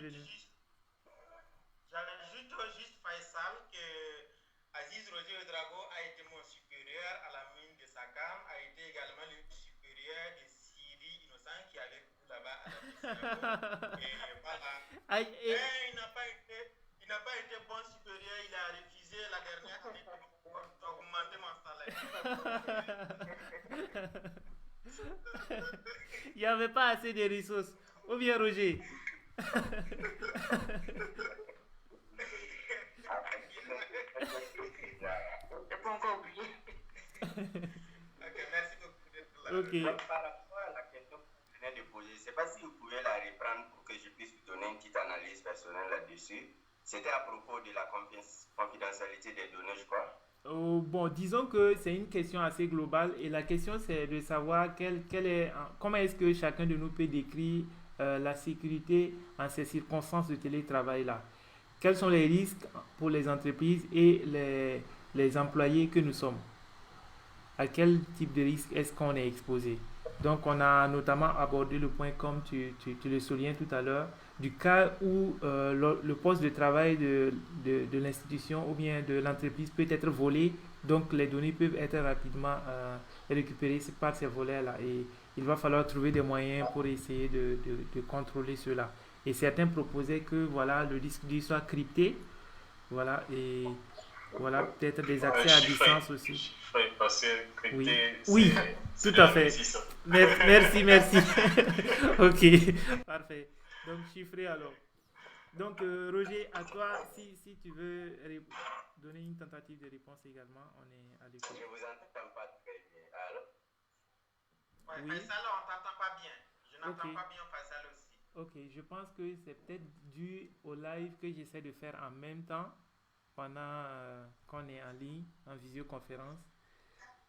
bienvenue. Juste Faisal que Aziz Roger Drago a été mon supérieur à la mine de Sakam, a été également le supérieur de Sidi Innocent qui avait cours là-bas à la BCAO. Et voilà. Aïe, Mais il n'a pas été bon supérieur, il a refusé la dernière année pour augmenter mon salaire. il n'y avait pas assez de ressources. Ou bien Roger? C'est pas encore oublié. Ok, merci beaucoup d'être là. Ok. Par rapport à la question que vous venez de poser, je ne sais pas si vous pouvez la reprendre pour que je puisse vous donner une petite analyse personnelle là-dessus. C'était à propos de la confidentialité des données, je crois. Bon, disons que c'est une question assez globale et la question c'est de savoir comment est-ce que chacun de nous peut décrire la sécurité en ces circonstances de télétravail-là. Quels sont les risques pour les entreprises et les employés que nous sommes? À quel type de risque est-ce qu'on est exposé? Donc, on a notamment abordé le point, comme tu le soulignes tout à l'heure, du cas où le poste de travail de l'institution ou bien de l'entreprise peut être volé. Donc, les données peuvent être rapidement récupérées par ces volets-là. Et il va falloir trouver des moyens pour essayer de contrôler cela. Et certains proposaient que voilà, le disque dur soit crypté. Voilà, et voilà, peut-être des accès à distance aussi. Chiffré, parce que crypté, Oui, c'est tout à fait. ça. Merci. Ok, parfait. Donc, chiffré alors. Donc, Roger, à toi, si tu veux donner une tentative de réponse également, on est à l'écoute. Je ne vous entends pas très bien. Alors, Ouais, Oui. Faisal, on t'entend pas bien. Je n'entends Ok. pas bien Faisal aussi. Ok, je pense que c'est peut-être dû au live que j'essaie de faire en même temps pendant qu'on est en ligne, en visioconférence.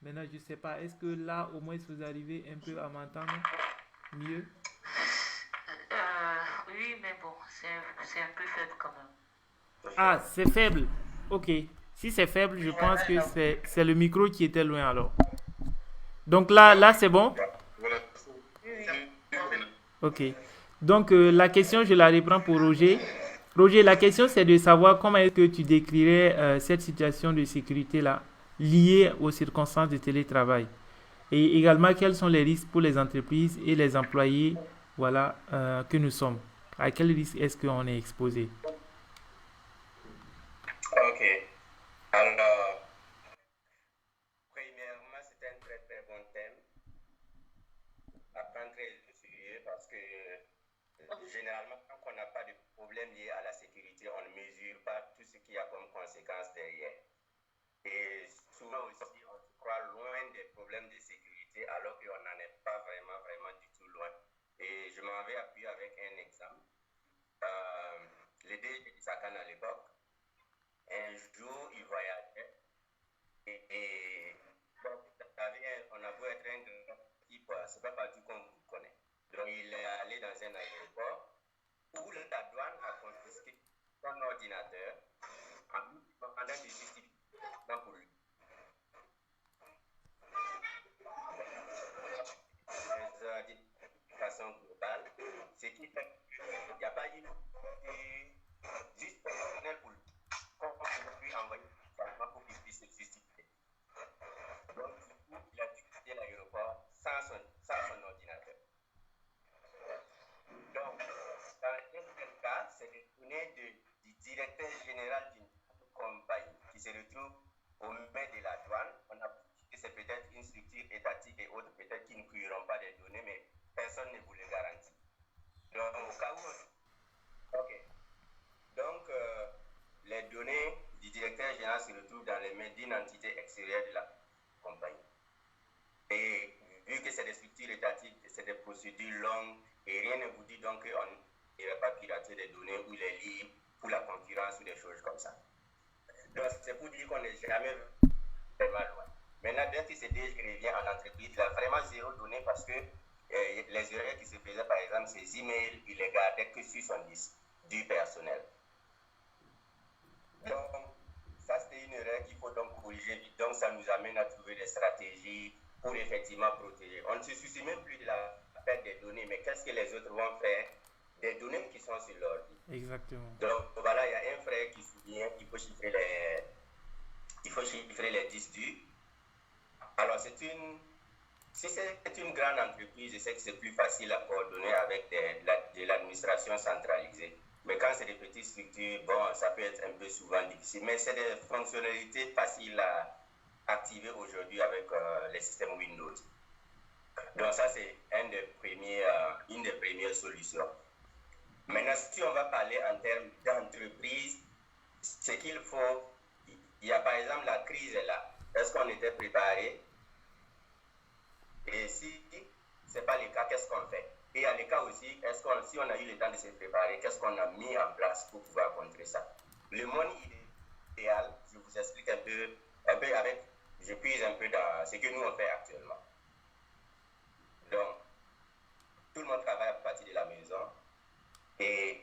Maintenant, je ne sais pas, est-ce que là, au moins, vous arrivez un peu à m'entendre mieux? Oui, mais bon, c'est un peu faible quand même. Ah, c'est faible. Ok. Si c'est faible, je pense que c'est le micro qui était loin alors. Donc là c'est bon? Voilà. Ok. Donc la question, je la reprends pour Roger. Roger, la question c'est de savoir comment est-ce que tu décrirais cette situation de sécurité-là liée aux circonstances de télétravail. Et également, quels sont les risques pour les entreprises et les employés voilà, que nous sommes. À quel risque est-ce qu'on est exposé? ok. Alors, premièrement, c'est un très très bon thème à prendre très au sérieux parce que généralement, quand on n'a pas de problème lié à la sécurité, on ne mesure pas tout ce qu'il y a comme conséquence derrière. Et souvent aussi, on se croit loin des problèmes de sécurité alors qu'on n'en est pas vraiment du tout loin. Et je m'en vais appuyer avec un exemple. Le DG de Sakan à l'époque, un jour, il voyageait et bon, on a beau être un grand type, c'est pas partout qu'on vous connaît. Donc, il est allé dans un aéroport où la douane a confisqué son ordinateur en lui demandant de justifier pour lui. De façon globale, ce qui fait qu'il n'y a pas une juste personnel pour lui. Qu'on peut lui envoyer pour qu'il puisse se justifier. Donc, du coup, il a dû quitter l'aéroport sans son ordinateur. Donc, dans un tel cas, c'est les données du directeur général d'une compagnie qui se retrouve au mains de la douane. On a que c'est peut-être une structure étatique et autres, peut-être qui ne cueilleront pas des données, mais personne ne vous le garantit. Donc, au cas où... Ok. Donc, les données du directeur général se retrouvent dans les mains d'une entité extérieure de la compagnie. Et vu que c'est des structures étatiques, c'est des procédures longues, et rien ne vous dit donc qu'on ne va pas pirater des données ou les livres pour la concurrence ou des choses comme ça. Donc, c'est pour dire qu'on n'est jamais vraiment loin. Maintenant, dès que c'est déjà revient en entreprise, il a vraiment zéro données parce que les erreurs qui se faisaient, par exemple, ces emails, il les gardait que sur son disque du personnel. Donc, ça, c'était une erreur qu'il faut donc corriger vite. Donc, ça nous amène à trouver des stratégies pour effectivement protéger. On ne se soucie même plus de la perte des données, mais qu'est-ce que les autres vont faire des données qui sont sur l'ordi. Exactement. Donc voilà, il y a un frère qui souvient qu'il faut chiffrer les disques durs. Alors si c'est une grande entreprise, je sais que c'est plus facile à coordonner avec de l'administration centralisée. Mais quand c'est des petites structures, bon, ça peut être un peu souvent difficile. Mais c'est des fonctionnalités faciles à activer aujourd'hui avec les systèmes Windows. Donc ça, c'est une des premières solutions. Maintenant, si on va parler en termes d'entreprise, ce qu'il faut, il y a par exemple la crise est là. Est-ce qu'on était préparé? Et si ce n'est pas le cas, qu'est-ce qu'on fait? Et à le cas aussi, si on a eu le temps de se préparer, qu'est-ce qu'on a mis en place pour pouvoir contrer ça? Le monde idéal, je vous explique un peu je puise un peu dans ce que nous on fait actuellement. Donc, tout le monde travaille à partir de la maison et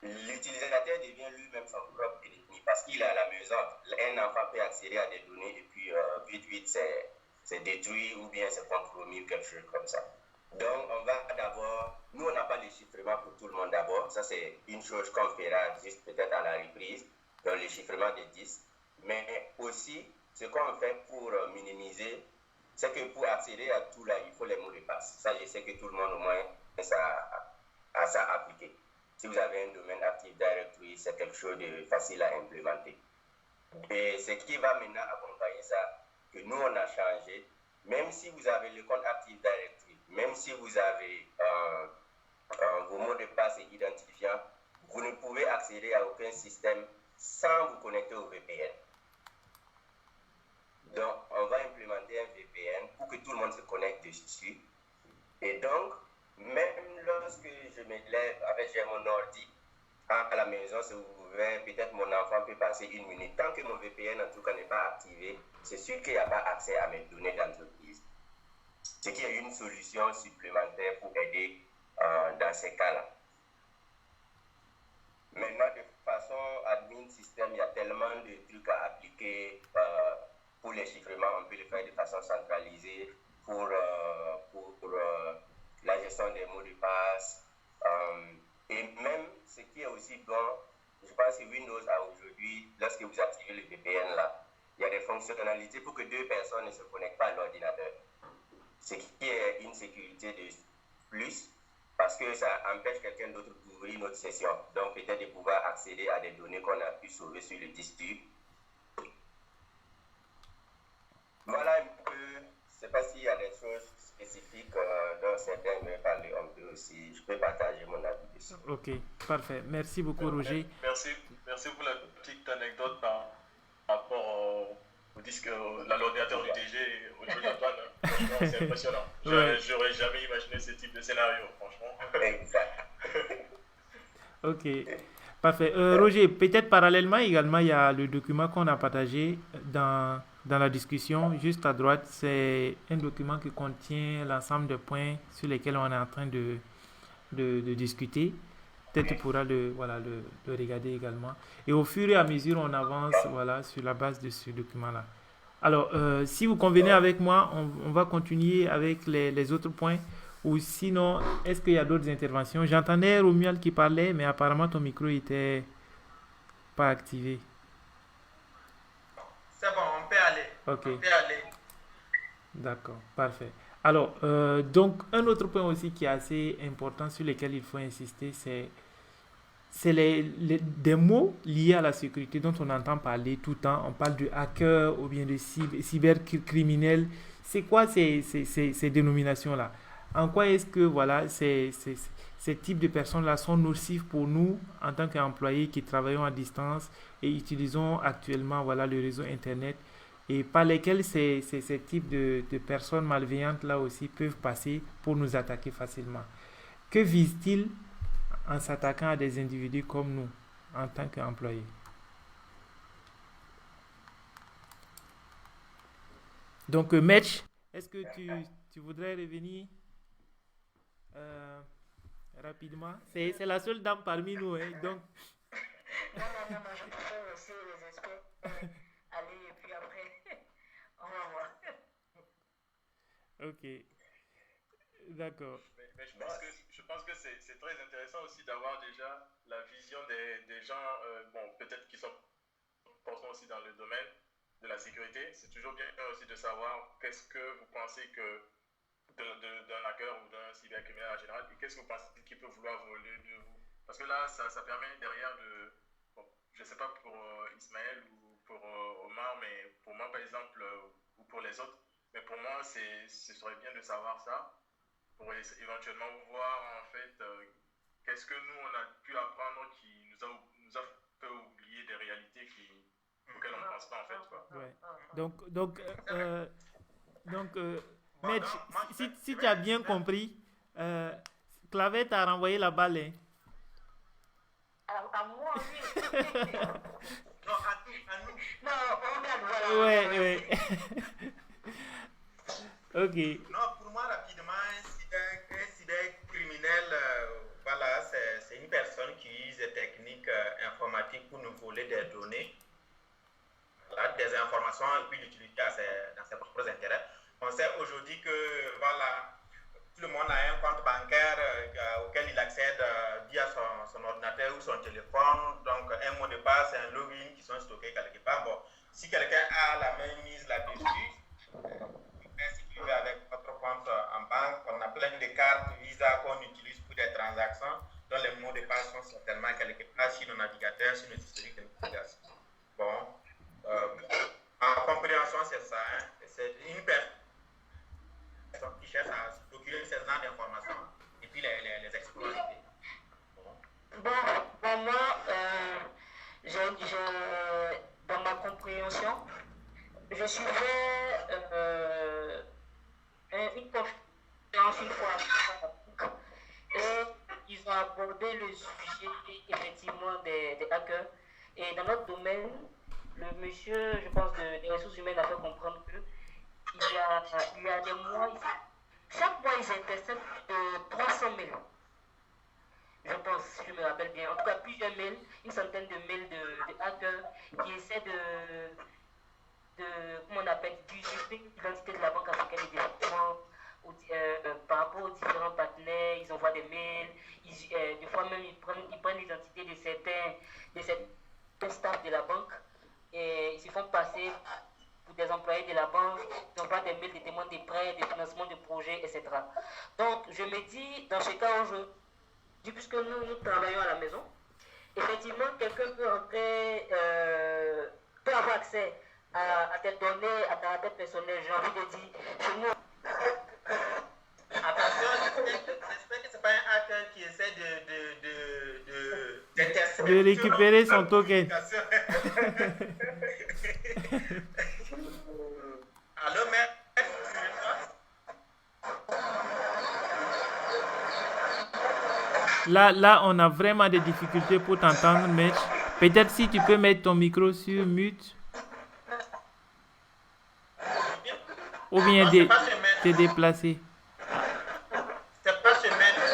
l'utilisateur devient lui-même son propre ennemi parce qu'il est à la maison. Un enfant peut accéder à des données et puis vite c'est détruit ou bien c'est compromis ou quelque chose comme ça. Donc, nous on n'a pas le chiffrement pour tout le monde d'abord. Ça, c'est une chose qu'on fera juste peut-être à la reprise, dans le chiffrement des disques. Mais aussi, ce qu'on fait pour minimiser, c'est que pour accéder à tout là, il faut les mots de passe. Ça, je sais que tout le monde au moins a ça appliqué. Si vous avez un domaine Active Directory, c'est quelque chose de facile à implémenter. Et ce qui va maintenant accompagner ça, que nous on a changé, même si vous avez le compte Active Directory, même si vous avez vos mots de passe et identifiants, vous ne pouvez accéder à aucun système sans vous connecter au VPN. Donc, on va implémenter un VPN pour que tout le monde se connecte dessus. Et donc, même lorsque je me lève j'ai mon ordi à la maison, c'est ouvert, peut-être mon enfant peut passer 1 minute. Tant que mon VPN, en tout cas, n'est pas activé, c'est sûr qu'il n'y a pas accès à mes données d'entreprise. C'est qu'il y a une solution supplémentaire pour aider dans ces cas-là. Maintenant, de façon admin système, il y a tellement de trucs à appliquer. Pour les chiffrements, on peut le faire de façon centralisée. Pour la gestion des mots de passe. Et même ce qui est aussi bon, je pense que Windows a aujourd'hui, lorsque vous activez le VPN là, il y a des fonctionnalités pour que 2 personnes ne se connectent pas à l'ordinateur. Ce qui est une sécurité de plus, parce que ça empêche quelqu'un d'autre d'ouvrir notre session. Donc peut-être de pouvoir accéder à des données qu'on a pu sauver sur le disque dur. Voilà un peu, je ne sais pas s'il y a des choses spécifiques dont certains veulent parler, on peut aussi, je peux partager mon avis dessus. Ok, parfait. Merci beaucoup, Roger. Merci pour la petite anecdote par rapport au disque, l'ordinateur du DG et au jeu d'Antoine. Franchement, c'est impressionnant. J'aurais jamais imaginé ce type de scénario, franchement. Exact. Ok, parfait. Roger, peut-être parallèlement également, il y a le document qu'on a partagé dans la discussion. Juste à droite, c'est un document qui contient l'ensemble des points sur lesquels on est en train de discuter. Peut-être tu pourras le regarder également. Et au fur et à mesure, on avance sur la base de ce document-là. Alors, si vous convenez avec moi, on va continuer avec les autres points. Ou sinon, est-ce qu'il y a d'autres interventions? J'entendais Romuald qui parlait, mais apparemment ton micro n'était pas activé. C'est bon, on peut aller. Ok. On peut aller. D'accord, parfait. Alors, donc, un autre point aussi qui est assez important sur lequel il faut insister, c'est des mots liés à la sécurité dont on entend parler tout le temps. On parle de hacker ou bien de cybercriminel. C'est quoi ces dénominations-là? En quoi est-ce que ces types de personnes-là sont nocifs pour nous en tant qu'employés qui travaillons à distance et utilisons actuellement le réseau Internet, et par lesquels ces types de personnes malveillantes-là aussi peuvent passer pour nous attaquer facilement? Que visent-ils en s'attaquant à des individus comme nous en tant qu'employés? Donc, Metch, est-ce que tu voudrais revenir rapidement? C'est la seule dame parmi nous, hein, donc. Non, je préfère laisser les experts aller et puis après, on va voir. Ok, d'accord. Mais je pense que c'est très intéressant aussi d'avoir déjà la vision des gens, bon, peut-être qui sont forcément aussi dans le domaine de la sécurité. C'est toujours bien aussi de savoir qu'est-ce que vous pensez que d'un hacker ou d'un cybercriminel en général, et qu'est-ce que vous pensez qu'il peut vouloir voler de vous. Parce que là, ça permet derrière de, bon, je ne sais pas pour Ismaël ou pour Omar, mais pour moi par exemple, ou pour les autres, mais pour moi, ce serait bien de savoir ça, pour éventuellement voir en fait qu'est-ce que nous on a pu apprendre qui nous a fait oublier des réalités auxquelles on ne pense pas en fait. Quoi. Ouais. Donc, Bon, Mitch, non, moi, si tu as bien compris, Clavet t'a renvoyé la balle. Hein. À moi, oui. Non, à nous. Non, on a voilà. Ouais. Ok. Non, pour moi, rapidement, un cybercriminel, voilà, c'est une personne qui utilise des techniques informatiques pour nous voler des données, voilà, des informations et puis l'utiliser dans ses propres intérêts. On sait aujourd'hui que, voilà, tout le monde a un compte bancaire auquel il accède via son ordinateur ou son téléphone. Donc, un mot de passe et un login qui sont stockés quelque part. Bon, si quelqu'un a la main mise là-dessus, avec notre compte en banque, on a plein de cartes Visa qu'on utilise pour des transactions, dont les mots de passe sont certainement quelque part sur nos navigateurs, sur nos historiques de navigation. Bon, en compréhension, c'est ça. Hein? C'est une personne qui cherche à se procurer ces genres d'informations et puis les exploiter. Bon, moi, dans ma compréhension, je suivais une conférence une fois et ils ont abordé le sujet effectivement des hackers. Et dans notre domaine, le monsieur, je pense, des ressources humaines a fait comprendre que il y a des mois, chaque mois ils interceptent 300 mails. Je pense, si je me rappelle bien. En tout cas, plusieurs mails, une centaine de mails de hackers qui essaient comment on appelle, d'usurper l'identité de la Banque africaine et développement par rapport aux différents partenaires. Ils envoient des mails, des fois même ils prennent l'identité de certains staff de la banque et ils se font passer pour des employés de la banque. Ils envoient des mails, des témoins de prêts, des financements de projets, etc. Donc, je me dis, dans ce cas où puisque nous travaillons à la maison, effectivement, quelqu'un peut entrer, peut avoir accès à tes données, à ta tête personnelle. J'ai envie de dire, chez nous. Attention, j'espère que ce n'est pas un hacker qui essaie de récupérer son token. Allô, maître? Là, on a vraiment des difficultés pour t'entendre, Mitch. Peut-être si tu peux mettre ton micro sur mute. Ou bien te déplacer. C'est pas se mettre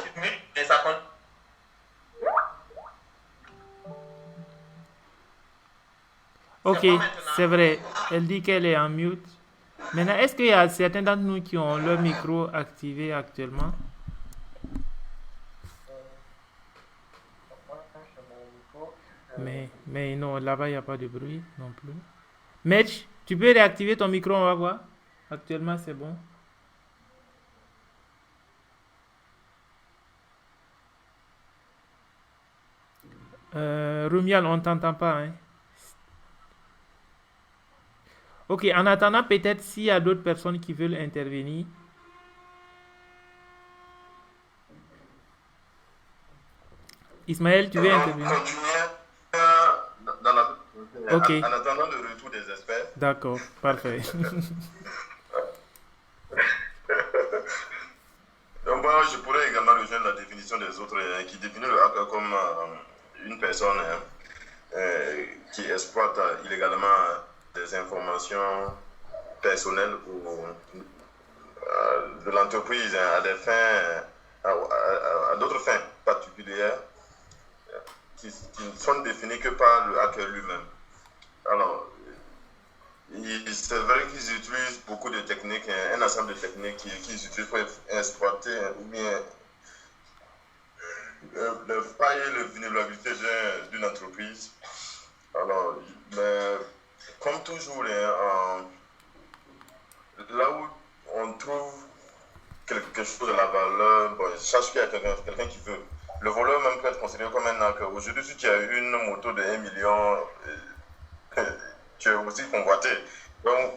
sur mute, mais ça compte. Ok, c'est vrai. Elle dit qu'elle est en mute. Maintenant, est-ce qu'il y a certains d'entre nous qui ont leur micro activé actuellement? Mais non, là-bas, il n'y a pas de bruit non plus. Mitch, tu peux réactiver ton micro, on va voir. Actuellement, c'est bon. Rumial, on ne t'entend pas. Hein? Ok, en attendant, peut-être s'il y a d'autres personnes qui veulent intervenir. Ismaël, tu veux intervenir? Ok. En attendant le retour des experts. D'accord, parfait. Donc, moi, je pourrais également rejoindre la définition des autres qui définit le hacker comme une personne qui exploite illégalement des informations personnelles ou de l'entreprise à des fins, à d'autres fins particulières qui ne sont définies que par le hacker lui-même. Alors, C'est vrai qu'ils utilisent beaucoup de techniques, un ensemble de techniques qu'ils utilisent pour exploiter ou bien les failles et les vulnérabilités d'une entreprise. Alors, mais, comme toujours, là où on trouve quelque chose de la valeur, bon, je cherche qu'il y a quelqu'un qui veut. Le voleur même peut être considéré comme un hacker. Aujourd'hui, si tu as une moto de 1 million, tu es aussi convoité. Donc,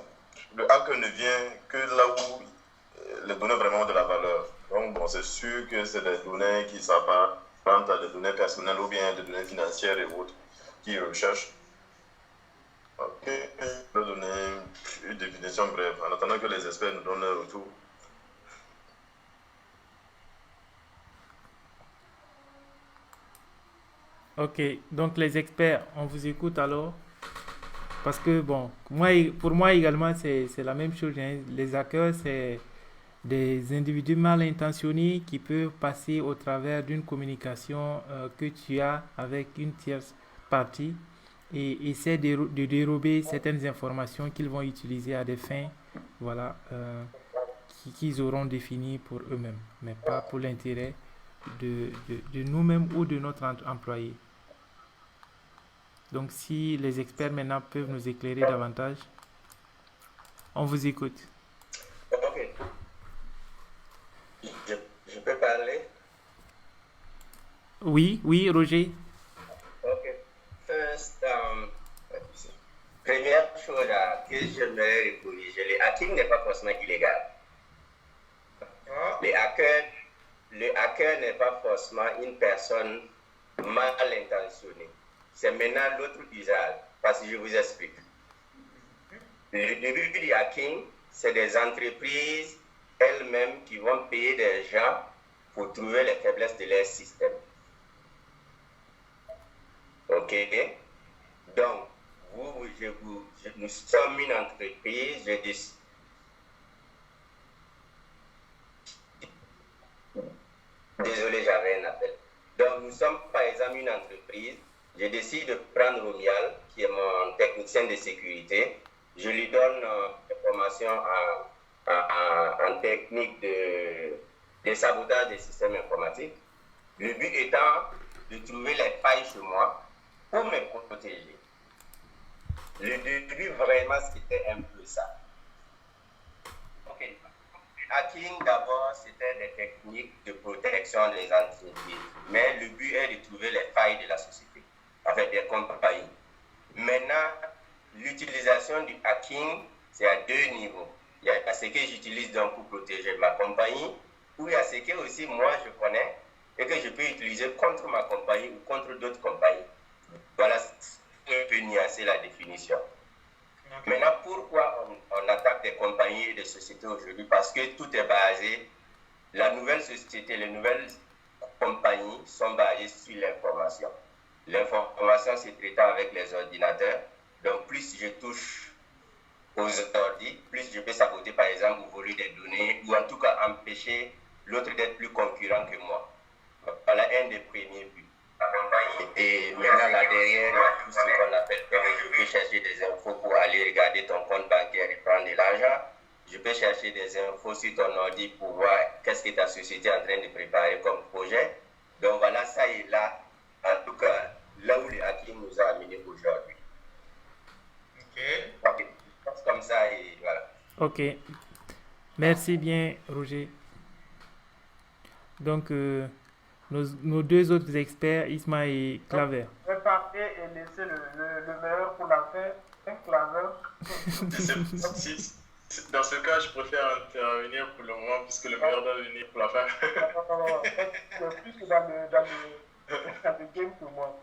le hacker ne vient que là où les données vraiment de la valeur. Donc, bon, c'est sûr que c'est des données qui s'apparentent à des données personnelles ou bien des données financières et autres qui recherchent. Ok, je vais donner une définition brève en attendant que les experts nous donnent leur retour. Ok, donc les experts, on vous écoute alors. Parce que, bon, pour moi également, c'est la même chose, hein. Les hackers, c'est des individus mal intentionnés qui peuvent passer au travers d'une communication que tu as avec une tierce partie et essaient de dérober certaines informations qu'ils vont utiliser à des fins, voilà, qu'ils auront définies pour eux-mêmes, mais pas pour l'intérêt de nous-mêmes ou de notre employé. Donc, si les experts maintenant peuvent nous éclairer davantage, on vous écoute. Ok. Je peux parler? Oui, Roger. Ok. First, première chose que j'aimerais corriger, le hacking n'est pas forcément illégal. Le hacker n'est pas forcément une personne mal intentionnée. C'est maintenant l'autre usage, parce que je vous explique. Le début du hacking, c'est des entreprises elles-mêmes qui vont payer des gens pour trouver les faiblesses de leur système. Ok? Donc, nous sommes une entreprise, Désolé, j'avais un appel. Donc, nous sommes par exemple une entreprise. Je décide de prendre Romial, qui est mon technicien de sécurité. Je lui donne des formations en technique de sabotage des systèmes informatiques. Le but étant de trouver les failles chez moi pour me protéger. Le début, vraiment, c'était un peu ça. Ok. Hacking, d'abord, c'était des techniques de protection des entreprises. Mais le but est de trouver les failles de la société, avec des compagnies. Maintenant, l'utilisation du hacking, c'est à deux niveaux. Il y a ce que j'utilise donc pour protéger ma compagnie, ou il y a ce que aussi moi je connais et que je peux utiliser contre ma compagnie ou contre d'autres compagnies. Voilà un peu nuancer la définition. Maintenant, pourquoi on attaque des compagnies et des sociétés aujourd'hui? Parce que tout est basé, la nouvelle société, les nouvelles compagnies sont basées sur l'information. L'information, c'est traitant avec les ordinateurs. Donc, plus je touche aux ordi, plus je peux saboter, par exemple, ou voler des données, ou en tout cas empêcher l'autre d'être plus concurrent que moi. Voilà un des premiers buts. Et maintenant, là derrière, il y a tout ce qu'on appelle, je peux chercher des infos pour aller regarder ton compte bancaire et prendre de l'argent. Je peux chercher des infos sur ton ordi pour voir qu'est-ce que ta société est en train de préparer comme projet. Donc voilà, ça est là, en tout cas, là où le hacking nous a amenés aujourd'hui. Ok. C'est comme ça et voilà. Ok. Merci bien, Roger. Donc, nos deux autres experts, Isma et Claver. Je vais partir et laisser le meilleur pour la fin. Un Claver. Dans ce cas, je préfère intervenir pour le moment, puisque le meilleur doit venir pour la fin. Non. C'est plus que dans le game que moi.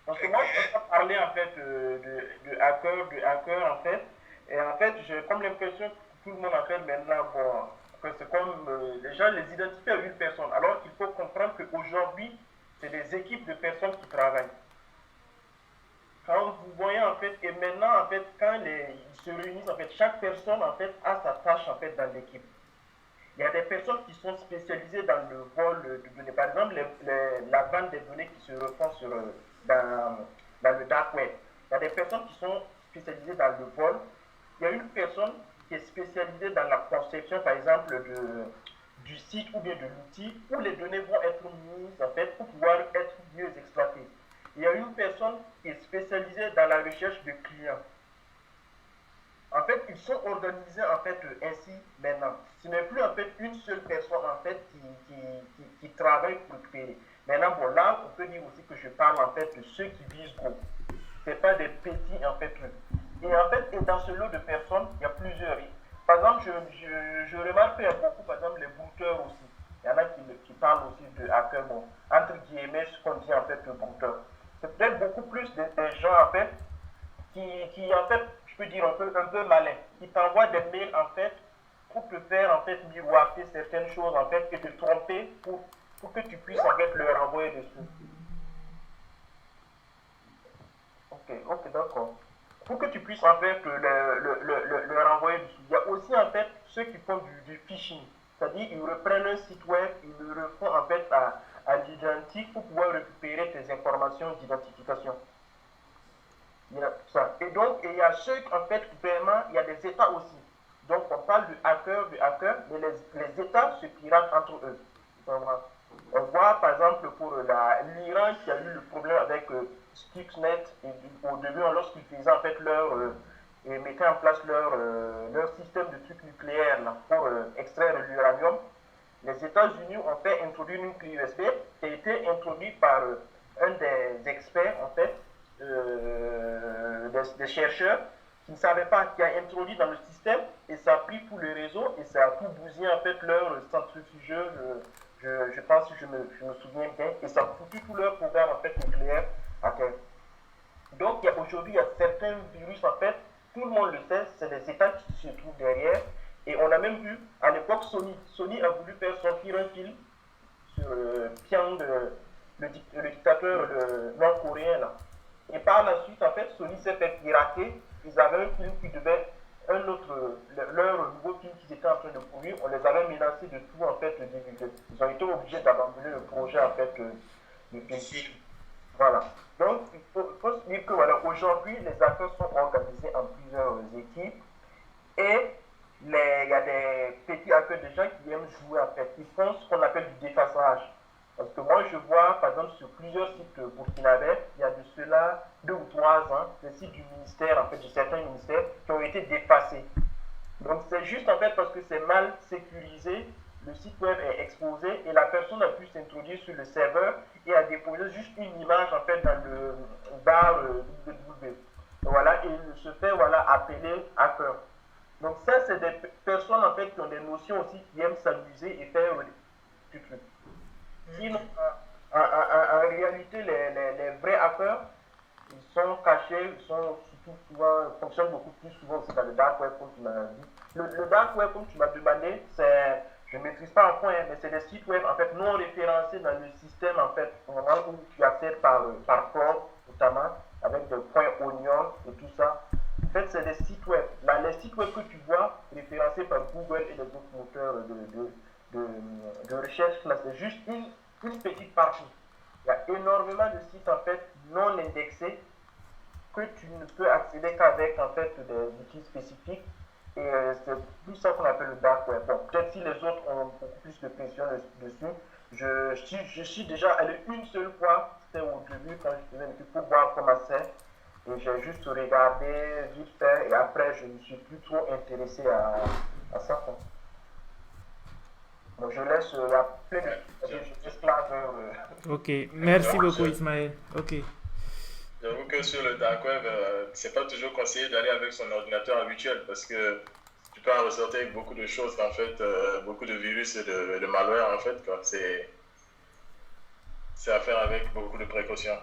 Parce que moi, je ne peux pas parler en fait de hacker en fait. Et en fait, j'ai comme l'impression que tout le monde en fait maintenant, bon, que c'est comme les gens les identifient à une personne. Alors qu'il faut comprendre qu'aujourd'hui, c'est des équipes de personnes qui travaillent. Quand vous voyez en fait, et maintenant en fait, quand ils se réunissent, en fait, chaque personne en fait a sa tâche en fait dans l'équipe. Il y a des personnes qui sont spécialisées dans le vol de données. Par exemple, la vente des données qui se refont dans le dark web. Il y a des personnes qui sont spécialisée dans le vol. Il y a une personne qui est spécialisée dans la conception, par exemple, du site ou bien de l'outil où les données vont être mises en fait pour pouvoir être mieux exploitées. Il y a une personne qui est spécialisée dans la recherche de clients. En fait, ils sont organisés en fait ainsi maintenant. Ce n'est plus en fait une seule personne en fait qui travaille pour récupérer. Maintenant, bon, là, on peut dire aussi que je parle en fait de ceux qui visent gros. Ce n'est pas des petits en fait trucs. Et en fait, dans ce lot de personnes, il y a plusieurs. Par exemple, je remarque qu'il y a beaucoup, par exemple, les booteurs aussi. Il y en a qui parlent aussi de hackers, bon, entre guillemets, ce qu'on dit en fait le booter. C'est peut-être beaucoup plus des gens en fait qui en fait, je peux dire un peu malins, qui t'envoient des mails en fait pour te faire en fait miroiter certaines choses en fait et te tromper pour que tu puisses en fait leur envoyer dessus. Ok, d'accord. Pour que tu puisses en fait leur envoyer dessus. Il y a aussi en fait ceux qui font du phishing. C'est-à-dire ils reprennent un site web, ils le refont en fait à l'identique pour pouvoir récupérer tes informations d'identification. Il y a ça. Et donc, il y a ceux en fait vraiment, il y a des États aussi. Donc on parle de hackers, mais les États se piratent entre eux. On voit par exemple pour l'Iran qui a eu le problème avec Stuxnet au début lorsqu'ils faisaient en fait et mettaient en place leur système de trucs nucléaires là, pour extraire l'uranium. Les États-Unis ont fait introduire une clé USB qui a été introduite par un des experts en fait, des chercheurs qui ne savaient pas, qui a introduit dans le système et ça a pris tout le réseau et ça a tout bousillé en fait leur centrifugeur. Je pense que je me souviens bien, et ça a foutu tout leur programme en fait nucléaire à terre. Donc aujourd'hui, il y a certains virus en fait, tout le monde le sait, c'est des États qui se trouvent derrière. Et on a même vu, à l'époque, Sony a voulu faire sortir un film sur Pyong, le dictateur nord-coréen là. Et par la suite, en fait, Sony s'est fait pirater. Ils avaient un film qui devait, leur nouveau film qu'ils étaient en train de produire, on les avait menacés de tout en fait divulguer. Ils ont été obligés d'abandonner le projet en fait de film. Voilà. Donc il faut se dire que voilà, aujourd'hui les acteurs sont organisés en plusieurs équipes et il y a des petits acteurs de gens qui aiment jouer en fait. Ils font ce qu'on appelle du défaçage. Parce que moi je vois par exemple sur plusieurs sites burkinabés, il y a de cela 2 ou 3 ans, des sites du ministère, en fait de certains ministères qui ont été défacés. Donc c'est juste en fait parce que c'est mal sécurisé, le site web est exposé et la personne a pu s'introduire sur le serveur et a déposé juste une image en fait dans le bar www. Voilà, et il se fait voilà, appeler hacker. Donc ça c'est des personnes en fait qui ont des notions aussi, qui aiment s'amuser et faire du truc. Sinon, en réalité, les vrais hackers, ils sont cachés, ils sont surtout souvent, fonctionnent beaucoup plus souvent aussi dans le dark web, comme tu m'as dit. Le dark web, comme tu m'as demandé, c'est, je ne maîtrise pas en point, mais c'est des sites web en fait non référencés dans le système en fait, où tu accèdes par Chrome notamment, avec des points oignons et tout ça. En fait, c'est des sites web. Là, les sites web que tu vois référencés par Google et les autres moteurs de recherche, là, c'est juste une petite partie. Il y a énormément de sites en fait non indexés que tu ne peux accéder qu'avec en fait des outils spécifiques et c'est plus ça qu'on appelle le dark web. Bon, peut-être si les autres ont beaucoup plus de pression dessus. Je suis déjà allé une seule fois, c'était au début quand je faisais une étude pour voir comment c'est et j'ai juste regardé vite fait et après je ne me suis plus trop intéressé à ça. Quoi. Donc je laisse la pleine esclave. Ok, merci beaucoup Ismaël. Ok. J'avoue que sur le dark web, c'est pas toujours conseillé d'aller avec son ordinateur habituel parce que tu peux en ressortir avec beaucoup de choses en fait, beaucoup de virus et de malware en fait. Quoi. C'est à faire avec beaucoup de précautions.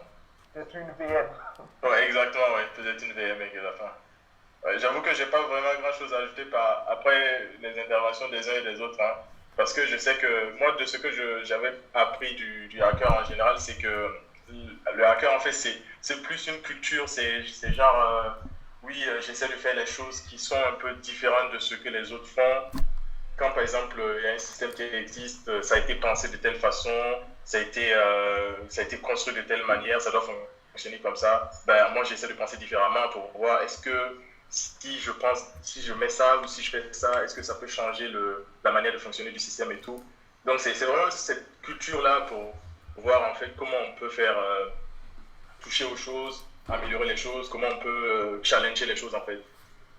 C'est une VM. Ouais, exactement, ouais, peut-être une VM à la fin. Ouais, j'avoue que j'ai pas vraiment grand chose à ajouter après les interventions des uns et des autres. Hein. Parce que je sais que moi, de ce que j'avais appris du hacker en général, c'est que le hacker, en fait, c'est plus une culture. C'est genre, j'essaie de faire les choses qui sont un peu différentes de ce que les autres font. Quand, par exemple, il y a un système qui existe, ça a été pensé de telle façon, ça a été construit de telle manière, ça doit fonctionner comme ça, ben, moi j'essaie de penser différemment pour voir est-ce que si je mets ça ou si je fais ça, est-ce que ça peut changer la manière de fonctionner du système et tout. Donc c'est vraiment cette culture-là pour voir en fait comment on peut faire toucher aux choses, améliorer les choses, comment on peut challenger les choses en fait.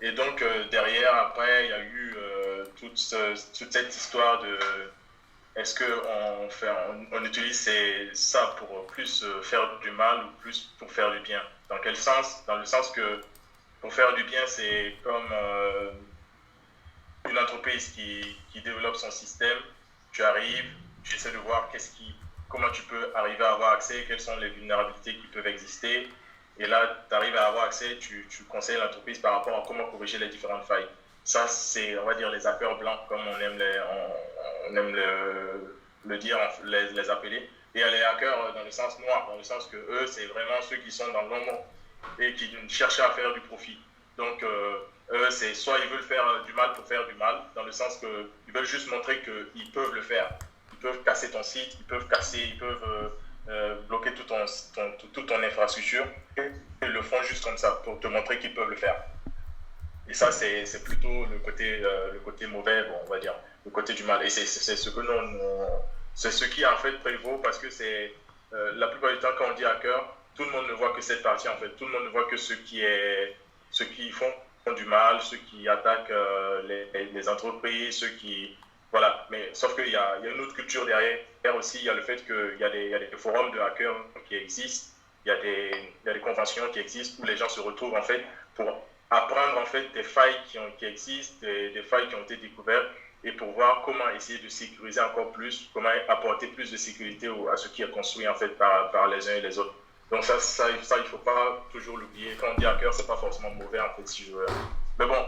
Et donc derrière, après, il y a eu toute cette histoire de est-ce qu'on utilise ça pour plus faire du mal ou plus pour faire du bien? Dans quel sens? Dans le sens que pour faire du bien, c'est comme une entreprise qui développe son système. Tu arrives, tu essaies de voir comment tu peux arriver à avoir accès, quelles sont les vulnérabilités qui peuvent exister. Et là, tu arrives à avoir accès, tu conseilles l'entreprise par rapport à comment corriger les différentes failles. Ça, c'est, on va dire, les hackers blancs, comme on aime le dire, les appeler. Et il y a les hackers dans le sens noir, dans le sens que eux, c'est vraiment ceux qui sont dans l'ombre et qui cherchent à faire du profit. Donc, eux, c'est soit ils veulent faire du mal pour faire du mal, dans le sens qu'ils veulent juste montrer qu'ils peuvent le faire. Ils peuvent casser ton site, ils peuvent bloquer toute ton infrastructure, et ils le font juste comme ça, pour te montrer qu'ils peuvent le faire. Et ça, c'est plutôt le côté mauvais, bon, on va dire, le côté du mal. Et c'est ce qui en fait prévaut, parce que c'est la plupart du temps, quand on dit hacker, tout le monde ne voit que cette partie en fait. Tout le monde ne voit que ceux qui font du mal, ceux qui attaquent les entreprises, ceux qui... Voilà, mais sauf qu'il y a une autre culture derrière aussi. Il y a le fait qu'il y a des forums de hackers qui existent, il y a des conventions qui existent où les gens se retrouvent en fait pour apprendre en fait des failles qui existent, des failles qui ont été découvertes, et pour voir comment essayer de sécuriser encore plus, comment apporter plus de sécurité à ce qui est construit en fait par les uns et les autres. Donc ça il ne faut pas toujours l'oublier. Quand on dit hacker, c'est pas forcément mauvais en fait, si je veux. Mais bon,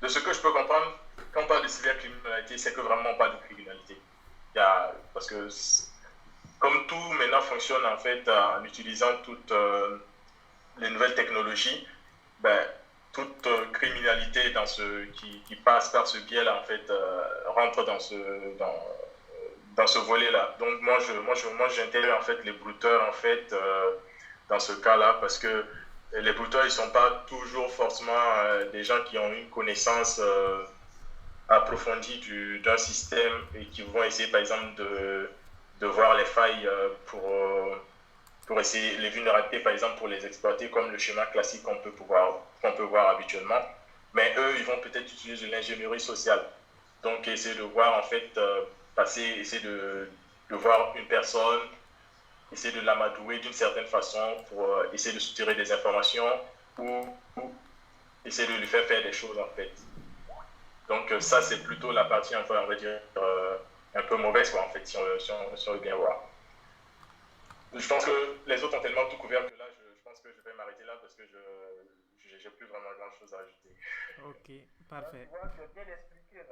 de ce que je peux comprendre, quand on parle de cybercriminalité, c'est que vraiment on parle de criminalité. Parce que comme tout maintenant fonctionne en fait en utilisant toutes les nouvelles technologies, ben, toute criminalité qui passe par ce biais-là en fait rentre dans ce volet-là. Donc moi j'intègre en fait les brouteurs en fait dans ce cas-là, parce que les brouteurs ils sont pas toujours forcément des gens qui ont une connaissance approfondie d'un système et qui vont essayer par exemple de voir les failles pour essayer les vulnérabilités par exemple pour les exploiter, comme le schéma classique qu'on peut voir habituellement. Mais eux ils vont peut-être utiliser de l'ingénierie sociale, donc essayer de voir en fait essayer de voir une personne, essayer de l'amadouer d'une certaine façon pour essayer de soutirer des informations ou essayer de lui faire des choses en fait. Donc ça c'est plutôt la partie un peu, on va dire, un peu mauvaise quoi, en fait, si on veut bien voir. Je pense que les autres ont tellement tout couvert que là je pense que je vais m'arrêter là, parce que je n'ai plus vraiment grand chose à ajouter. Ok, parfait. Bien expliqué,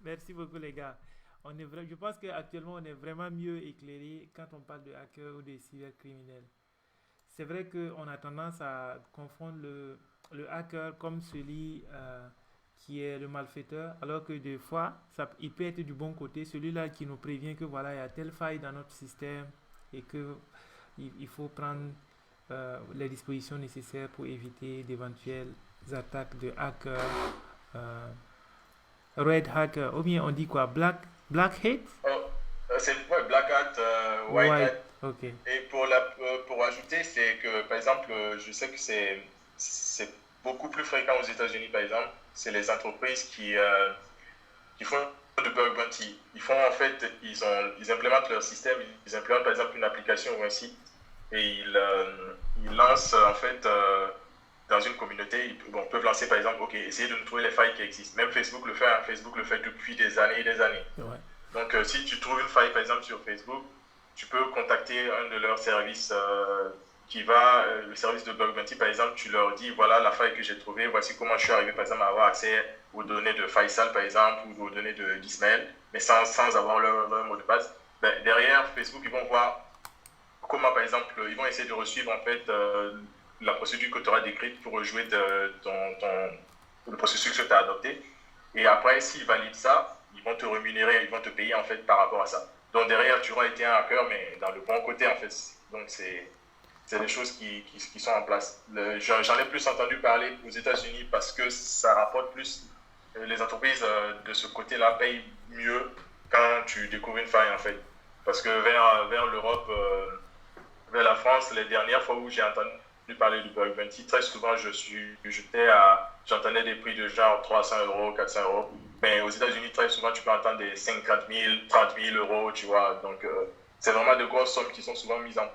Merci beaucoup les gars. Je pense qu'actuellement on est vraiment mieux éclairé quand on parle de hackers ou de cybercriminels. C'est vrai qu'on a tendance à confondre le hacker comme celui qui est le malfaiteur, alors que des fois il peut être du bon côté, celui-là qui nous prévient que voilà, il y a telle faille dans notre système et qu'il faut prendre les dispositions nécessaires pour éviter d'éventuelles attaques de hackers, red hacker, ou bien on dit quoi, black hat? C'est black hat, white hat. Okay. Et pour ajouter, c'est que par exemple, je sais que c'est beaucoup plus fréquent aux États-Unis par exemple. C'est les entreprises qui font de bug bounty. Ils font en fait, ils implémentent leur système, ils implémentent par exemple une application ou un site, et ils lancent en fait dans une communauté, ils peuvent lancer par exemple, ok, essayer de nous trouver les failles qui existent. Même Facebook le fait, hein, Facebook le fait depuis des années et des années. Ouais. Donc si tu trouves une faille par exemple sur Facebook, tu peux contacter un de leurs services le service de bug bounty par exemple, tu leur dis voilà la faille que j'ai trouvée, voici comment je suis arrivé par exemple à avoir accès aux données de Faisal par exemple ou aux données d'Ismaël, mais sans avoir leur mot de passe. Ben, derrière Facebook ils vont voir comment par exemple ils vont essayer de resuivre en fait la procédure que tu auras décrite pour rejouer le processus que tu as adopté, et après s'ils valident ça, ils vont te rémunérer, ils vont te payer en fait par rapport à ça. Donc derrière tu auras été un hacker mais dans le bon côté en fait. Donc c'est des choses qui sont en place. J'en ai plus entendu parler aux États-Unis parce que ça rapporte plus. Les entreprises de ce côté-là payent mieux quand tu découvres une faille, en fait. Parce que vers l'Europe, vers la France, les dernières fois où j'ai entendu parler du bug bounty, très souvent, j'entendais des prix de genre 300 euros, 400 euros. Mais aux États-Unis, très souvent, tu peux entendre des 50 000, 30 000 euros, tu vois. Donc, c'est vraiment de grosses sommes qui sont souvent mises en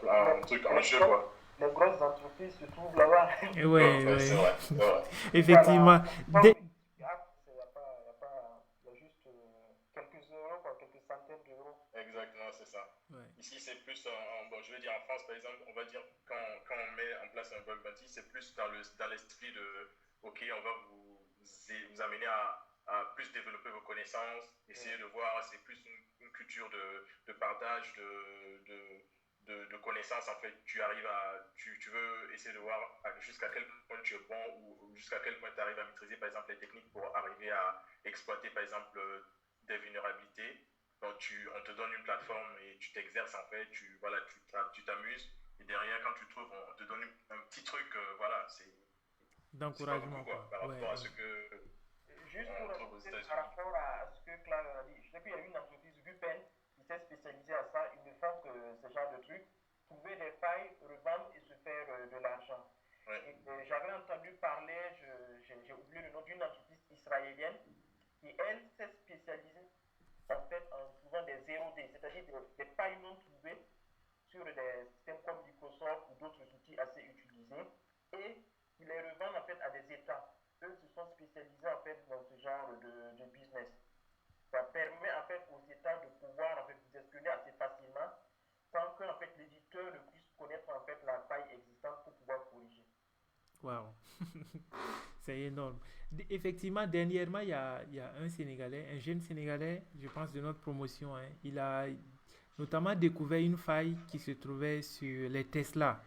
jeu, quoi. Les grosses entreprises se trouvent là-bas. Oui, C'est vrai. Effectivement. Voilà. Il y a juste quelques euros, quoi, quelques centaines d'euros. Exactement, c'est ça. Ouais. Ici, c'est plus, je veux dire, en France, par exemple, on va dire, quand on met en place un bug bounty, c'est plus dans l'esprit de, OK, on va vous amener à plus développer vos connaissances, essayer de voir, c'est plus une culture de partage, de connaissances, en fait. Tu veux essayer de voir jusqu'à quel point tu es bon ou jusqu'à quel point tu arrives à maîtriser, par exemple, les techniques pour arriver à exploiter, par exemple, des vulnérabilités. Donc, on te donne une plateforme et tu t'exerces, en fait, tu t'amuses. Et derrière, quand tu trouves, on te donne un petit truc, voilà, c'est D'encouragement, quoi, par rapport à ce que juste on pour trouve aux États-Unis. par rapport à ce que Clara a dit, je sais qu'il y a une entreprise, Vupen, qui s'est spécialisée à ça. Ils ne font que ce genre de trucs, trouver des failles, revendre et se faire de l'argent. Ouais. Et j'avais entendu parler, j'ai oublié le nom d'une entreprise israélienne qui, elle, s'est spécialisée en fait en trouvant des 0D, c'est-à-dire des failles non trouvées sur des systèmes comme Microsoft ou d'autres outils assez utilisés, et ils les revendent en fait à des États. Eux se sont spécialisés en fait dans ce genre de business. Ça permet en fait aux États de pouvoir en fait vous espionner assez facilement sans que en fait l'éditeur ne puisse connaître en fait la faille existante pour pouvoir corriger. Waouh, c'est énorme. Effectivement, dernièrement, il y a un Sénégalais, un jeune Sénégalais, je pense de notre promotion, hein, il a notamment découvert une faille qui se trouvait sur les Tesla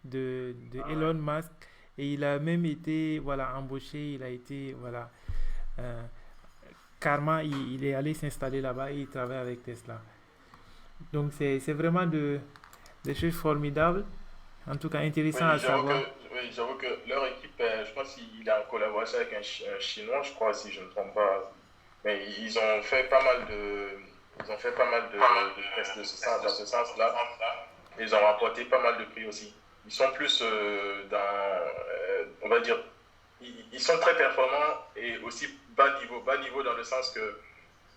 de Elon Musk, et il a même été voilà, embauché, il a été voilà, euh, karma, il est allé s'installer là-bas et il travaille avec Tesla. Donc c'est vraiment des choses formidables, en tout cas intéressant à savoir. J'avoue que leur équipe, je pense qu'il est en collaboration avec un Chinois, je crois, si je ne me trompe pas. Mais ils ont fait pas mal de tests dans ce sens-là. Ils ont remporté pas mal de prix aussi. Ils sont plus on va dire, ils sont très performants et aussi bas niveau dans le sens que,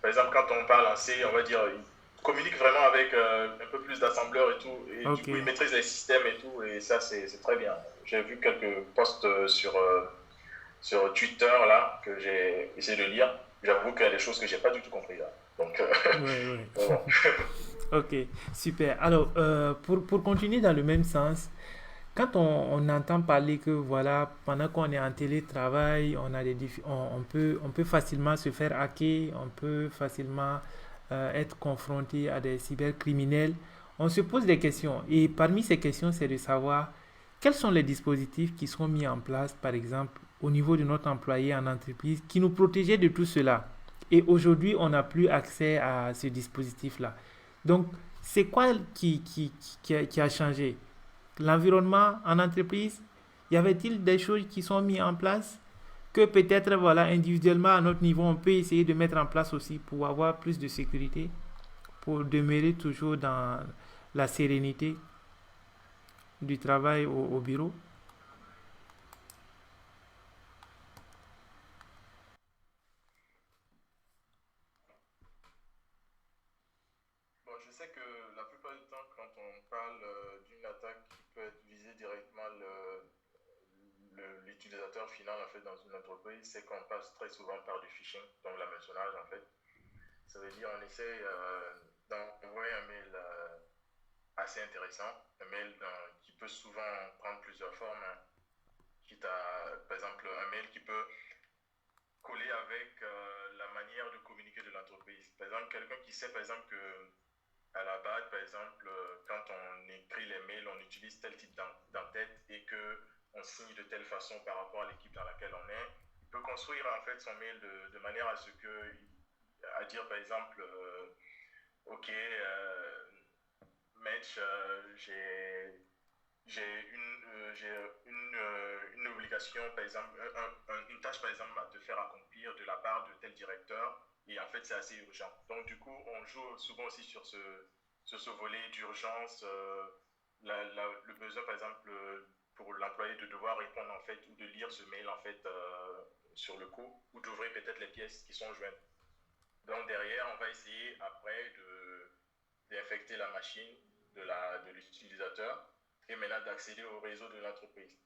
par exemple, quand on parle en C, on va dire, ils communiquent vraiment avec un peu plus d'assembleurs et tout, et du coup, ils maîtrisent les systèmes et tout, et ça, c'est très bien. J'ai vu quelques posts sur Twitter, là, que j'ai essayé de lire. J'avoue qu'il y a des choses que j'ai pas du tout compris, là. Donc, bon. Ok, super. Alors, pour continuer dans le même sens, quand on entend parler que voilà, pendant qu'on est en télétravail, on peut facilement se faire hacker, on peut facilement être confronté à des cybercriminels, on se pose des questions. Et parmi ces questions, c'est de savoir quels sont les dispositifs qui seront mis en place, par exemple, au niveau de notre employé en entreprise, qui nous protégeaient de tout cela. Et aujourd'hui, on n'a plus accès à ce dispositif-là. Donc, c'est quoi qui a changé? L'environnement en entreprise, y avait-il des choses qui sont mises en place que peut-être voilà, individuellement à notre niveau, on peut essayer de mettre en place aussi pour avoir plus de sécurité, pour demeurer toujours dans la sérénité du travail au bureau? Bon, je sais que la plupart du temps, quand on parle d'une attaque qui peut viser directement l'utilisateur final en fait, dans une entreprise, c'est qu'on passe très souvent par du phishing, donc l'hameçonnage en fait. Ça veut dire on essaie d'envoyer un mail assez intéressant, un mail qui peut souvent prendre plusieurs formes, hein, par exemple un mail qui peut coller avec la manière de communiquer de l'entreprise. Par exemple, quelqu'un qui sait par exemple que à la base, par exemple, quand on écrit les mails, on utilise tel type d'entête et qu'on signe de telle façon par rapport à l'équipe dans laquelle on est, il peut construire en fait son mail de manière à ce que, à dire par exemple, OK, Match, j'ai une obligation, par exemple, une tâche, par exemple, à te faire accomplir de la part de tel directeur, et en fait, c'est assez urgent. Donc, du coup, on joue souvent aussi sur ce volet d'urgence, le besoin, par exemple, pour l'employé de devoir répondre, en fait, ou de lire ce mail, en fait, sur le coup, ou d'ouvrir peut-être les pièces qui sont jointes. Donc, derrière, on va essayer, après, d'infecter la machine de l'utilisateur, et maintenant d'accéder au réseau de l'entreprise.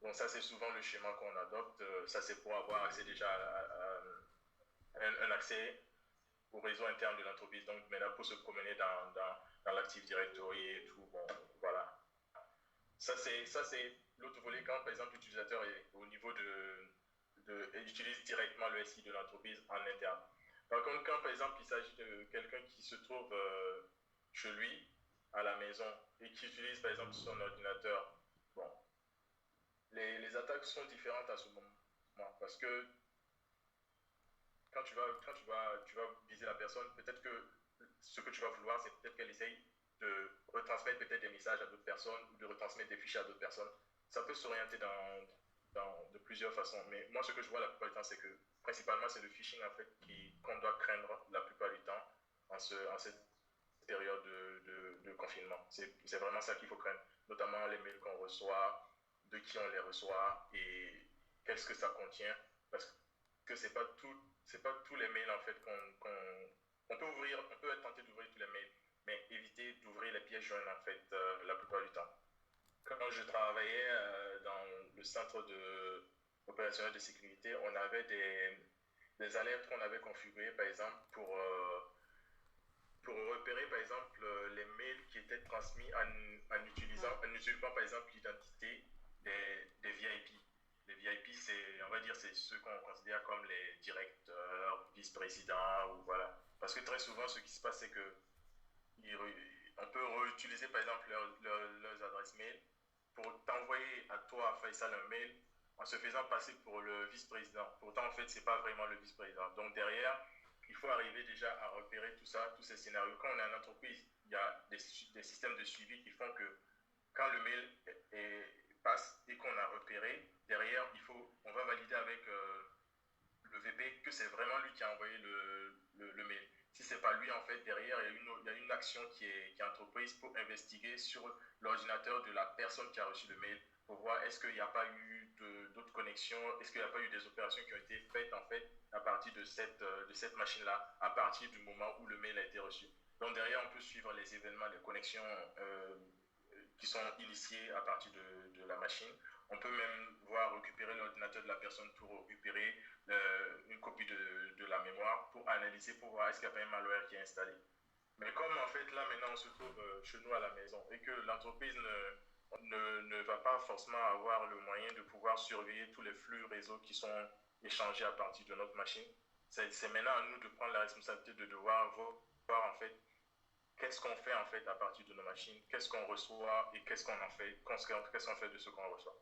Donc ça, c'est souvent le schéma qu'on adopte. Ça, c'est pour avoir accès déjà un accès au réseau interne de l'entreprise. Donc maintenant, pour se promener dans l'Active Directory et tout, bon, voilà. Ça, c'est l'autre volet quand, par exemple, l'utilisateur est au niveau utilise directement le SI de l'entreprise en interne. Par contre, quand, par exemple, il s'agit de quelqu'un qui se trouve chez lui, à la maison, et qui utilise, par exemple, son ordinateur, bon, les attaques sont différentes à ce moment. Parce que quand tu vas viser la personne, peut-être que ce que tu vas vouloir, c'est peut-être qu'elle essaye de retransmettre peut-être des messages à d'autres personnes ou de retransmettre des fichiers à d'autres personnes. Ça peut s'orienter de plusieurs façons. Mais moi, ce que je vois la plupart du temps, c'est que principalement, c'est le phishing en fait, qu'on doit craindre la plupart du temps en cette période de confinement. C'est vraiment ça qu'il faut craindre, notamment les mails qu'on reçoit, de qui on les reçoit et qu'est-ce que ça contient. Parce que c'est pas tous les mails en fait qu'on peut ouvrir, on peut être tenté d'ouvrir tous les mails, mais éviter d'ouvrir les pièces jointes en fait la plupart du temps. Quand je travaillais dans le centre opérationnel de sécurité, on avait des alertes qu'on avait configurées par exemple pour repérer par exemple les mails qui étaient transmis en utilisant par exemple l'identité des VIP. Les VIP, on va dire, c'est ceux qu'on considère comme les directeurs, vice-présidents, ou voilà. Parce que très souvent, ce qui se passe, c'est que on peut réutiliser par exemple leurs adresses mail pour t'envoyer à toi, Faisal, un mail en se faisant passer pour le vice-président. Pourtant, en fait, c'est pas vraiment le vice-président. Donc derrière, il faut arriver déjà à repérer tout ça, tous ces scénarios. Quand on est en entreprise, il y a des systèmes de suivi qui font que quand le mail passe et qu'on a repéré, derrière, on va valider avec le VP que c'est vraiment lui qui a envoyé le mail. Si ce n'est pas lui, en fait, derrière, il y a une action qui est entreprise pour investiguer sur l'ordinateur de la personne qui a reçu le mail pour voir est-ce qu'il n'y a pas eu d'autres connexions, est-ce qu'il n'y a pas eu des opérations qui ont été faites, en fait, à partir de cette machine-là, à partir du moment où le mail a été reçu. Donc, derrière, on peut suivre les événements, les connexions qui sont initiées à partir de la machine. On peut même récupérer l'ordinateur de la personne pour récupérer une copie de la mémoire, pour analyser, pour voir est-ce qu'il n'y a pas un malware qui est installé. Mais comme en fait là maintenant on se trouve chez nous à la maison et que l'entreprise ne va pas forcément avoir le moyen de pouvoir surveiller tous les flux réseau qui sont échangés à partir de notre machine, c'est maintenant à nous de prendre la responsabilité de devoir voir en fait qu'est-ce qu'on fait en fait à partir de nos machines, qu'est-ce qu'on reçoit et qu'est-ce qu'on en fait, qu'est-ce qu'on fait de ce qu'on reçoit.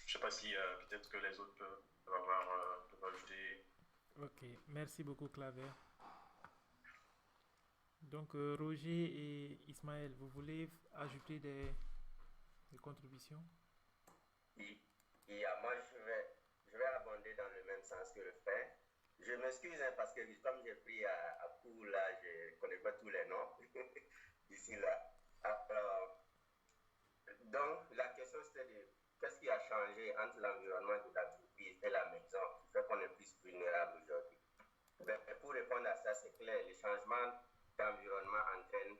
Je ne sais pas si peut-être que les autres peuvent ajouter. Ok, merci beaucoup Claver. Donc Roger et Ismaël, vous voulez ajouter des contributions? Oui, moi je vais abonder dans le même sens que le frère. Je m'excuse parce que comme j'ai pris à court là, je ne connais pas tous les noms ici là. Alors, donc la question c'était de qu'est-ce qui a changé entre l'environnement de l'entreprise et la maison qui fait qu'on est plus vulnérable aujourd'hui. Pour répondre à ça, c'est clair, les changements d'environnement entraînent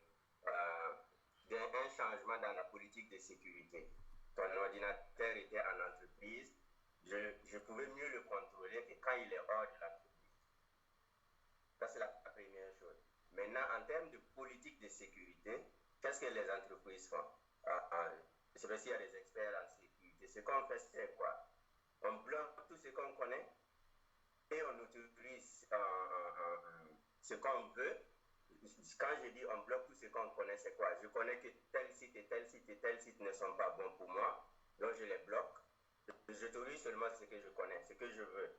un changement dans la politique de sécurité. Ton ordinateur était en entreprise, je pouvais mieux le contrôler que quand il est hors de l'entreprise. Ça, c'est la première chose. Maintenant, en termes de politique de sécurité, qu'est-ce que les entreprises font? Je sais pas s'il y a des experts en sécurité. Ce qu'on fait, c'est quoi? On bloque tout ce qu'on connaît et on autorise ce qu'on veut. Quand je dis on bloque tout ce qu'on connaît, c'est quoi? Je connais que tel site et tel site et tel site ne sont pas bons pour moi, donc je les bloque. J'autorise seulement ce que je connais, ce que je veux.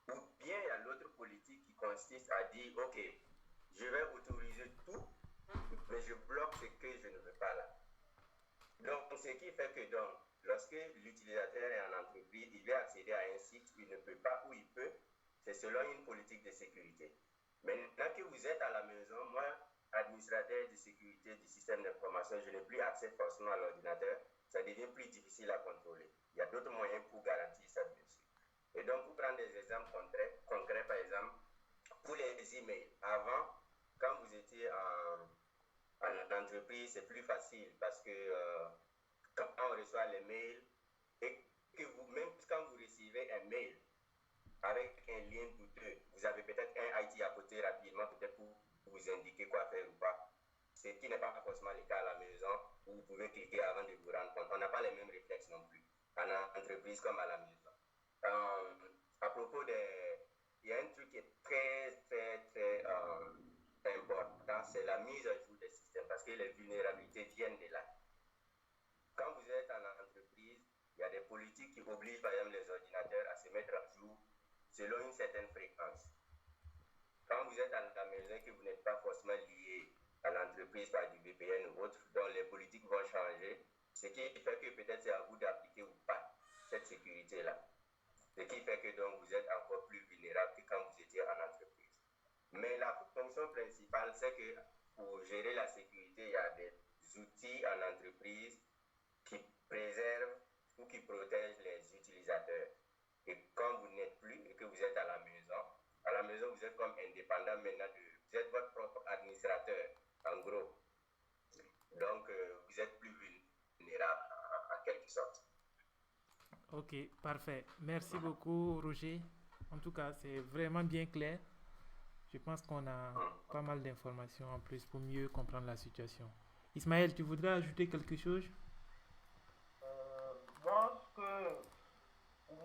Ou bien il y a l'autre politique qui consiste à dire, ok, je vais autoriser tout, mais je bloque ce que je ne veux pas là. Donc, ce qui fait que donc, lorsque l'utilisateur est en entreprise, il veut accéder à un site, il ne peut pas ou il peut, c'est selon une politique de sécurité. Maintenant que vous êtes à la maison, moi, administrateur de sécurité du système d'information, je n'ai plus accès forcément à l'ordinateur, ça devient plus difficile à contrôler. Il y a d'autres moyens pour garantir ça, bien sûr. Et donc, pour prendre des exemples concrets par exemple, pour les emails, avant, quand vous étiez en entreprise, c'est plus facile parce que quand on reçoit les mails et que vous, même quand vous recevez un mail avec un lien douteux, vous avez peut-être un IT à côté rapidement, peut-être pour vous indiquer quoi faire ou pas. Ce qui n'est pas forcément le cas à la maison où vous pouvez cliquer avant de vous rendre compte. On n'a pas les mêmes réflexes non plus en entreprise comme à la maison. À propos des... Il y a un truc qui est très important, c'est la mise à jour des systèmes parce que les vulnérabilités viennent de là. Quand vous êtes en entreprise, il y a des politiques qui obligent par exemple les ordinateurs à se mettre à jour selon une certaine fréquence. Quand vous êtes à la maison et que vous n'êtes pas forcément lié à l'entreprise par du VPN ou autre, donc les politiques vont changer, ce qui fait que peut-être c'est à vous d'appliquer ou pas cette sécurité-là. Ce qui fait que donc vous êtes encore plus vulnérable que quand vous étiez en entreprise. Mais la fonction principale, c'est que pour gérer la sécurité, il y a des outils en entreprise qui préservent ou qui protègent les utilisateurs. Et quand vous n'êtes plus et que vous êtes à la maison vous êtes comme indépendant maintenant, vous êtes votre propre administrateur, en gros. Donc, vous êtes plus vulnérable en quelque sorte. Ok, parfait. Merci beaucoup, Roger. En tout cas, c'est vraiment bien clair. Je pense qu'on a pas mal d'informations en plus pour mieux comprendre la situation. Ismaël, tu voudrais ajouter quelque chose?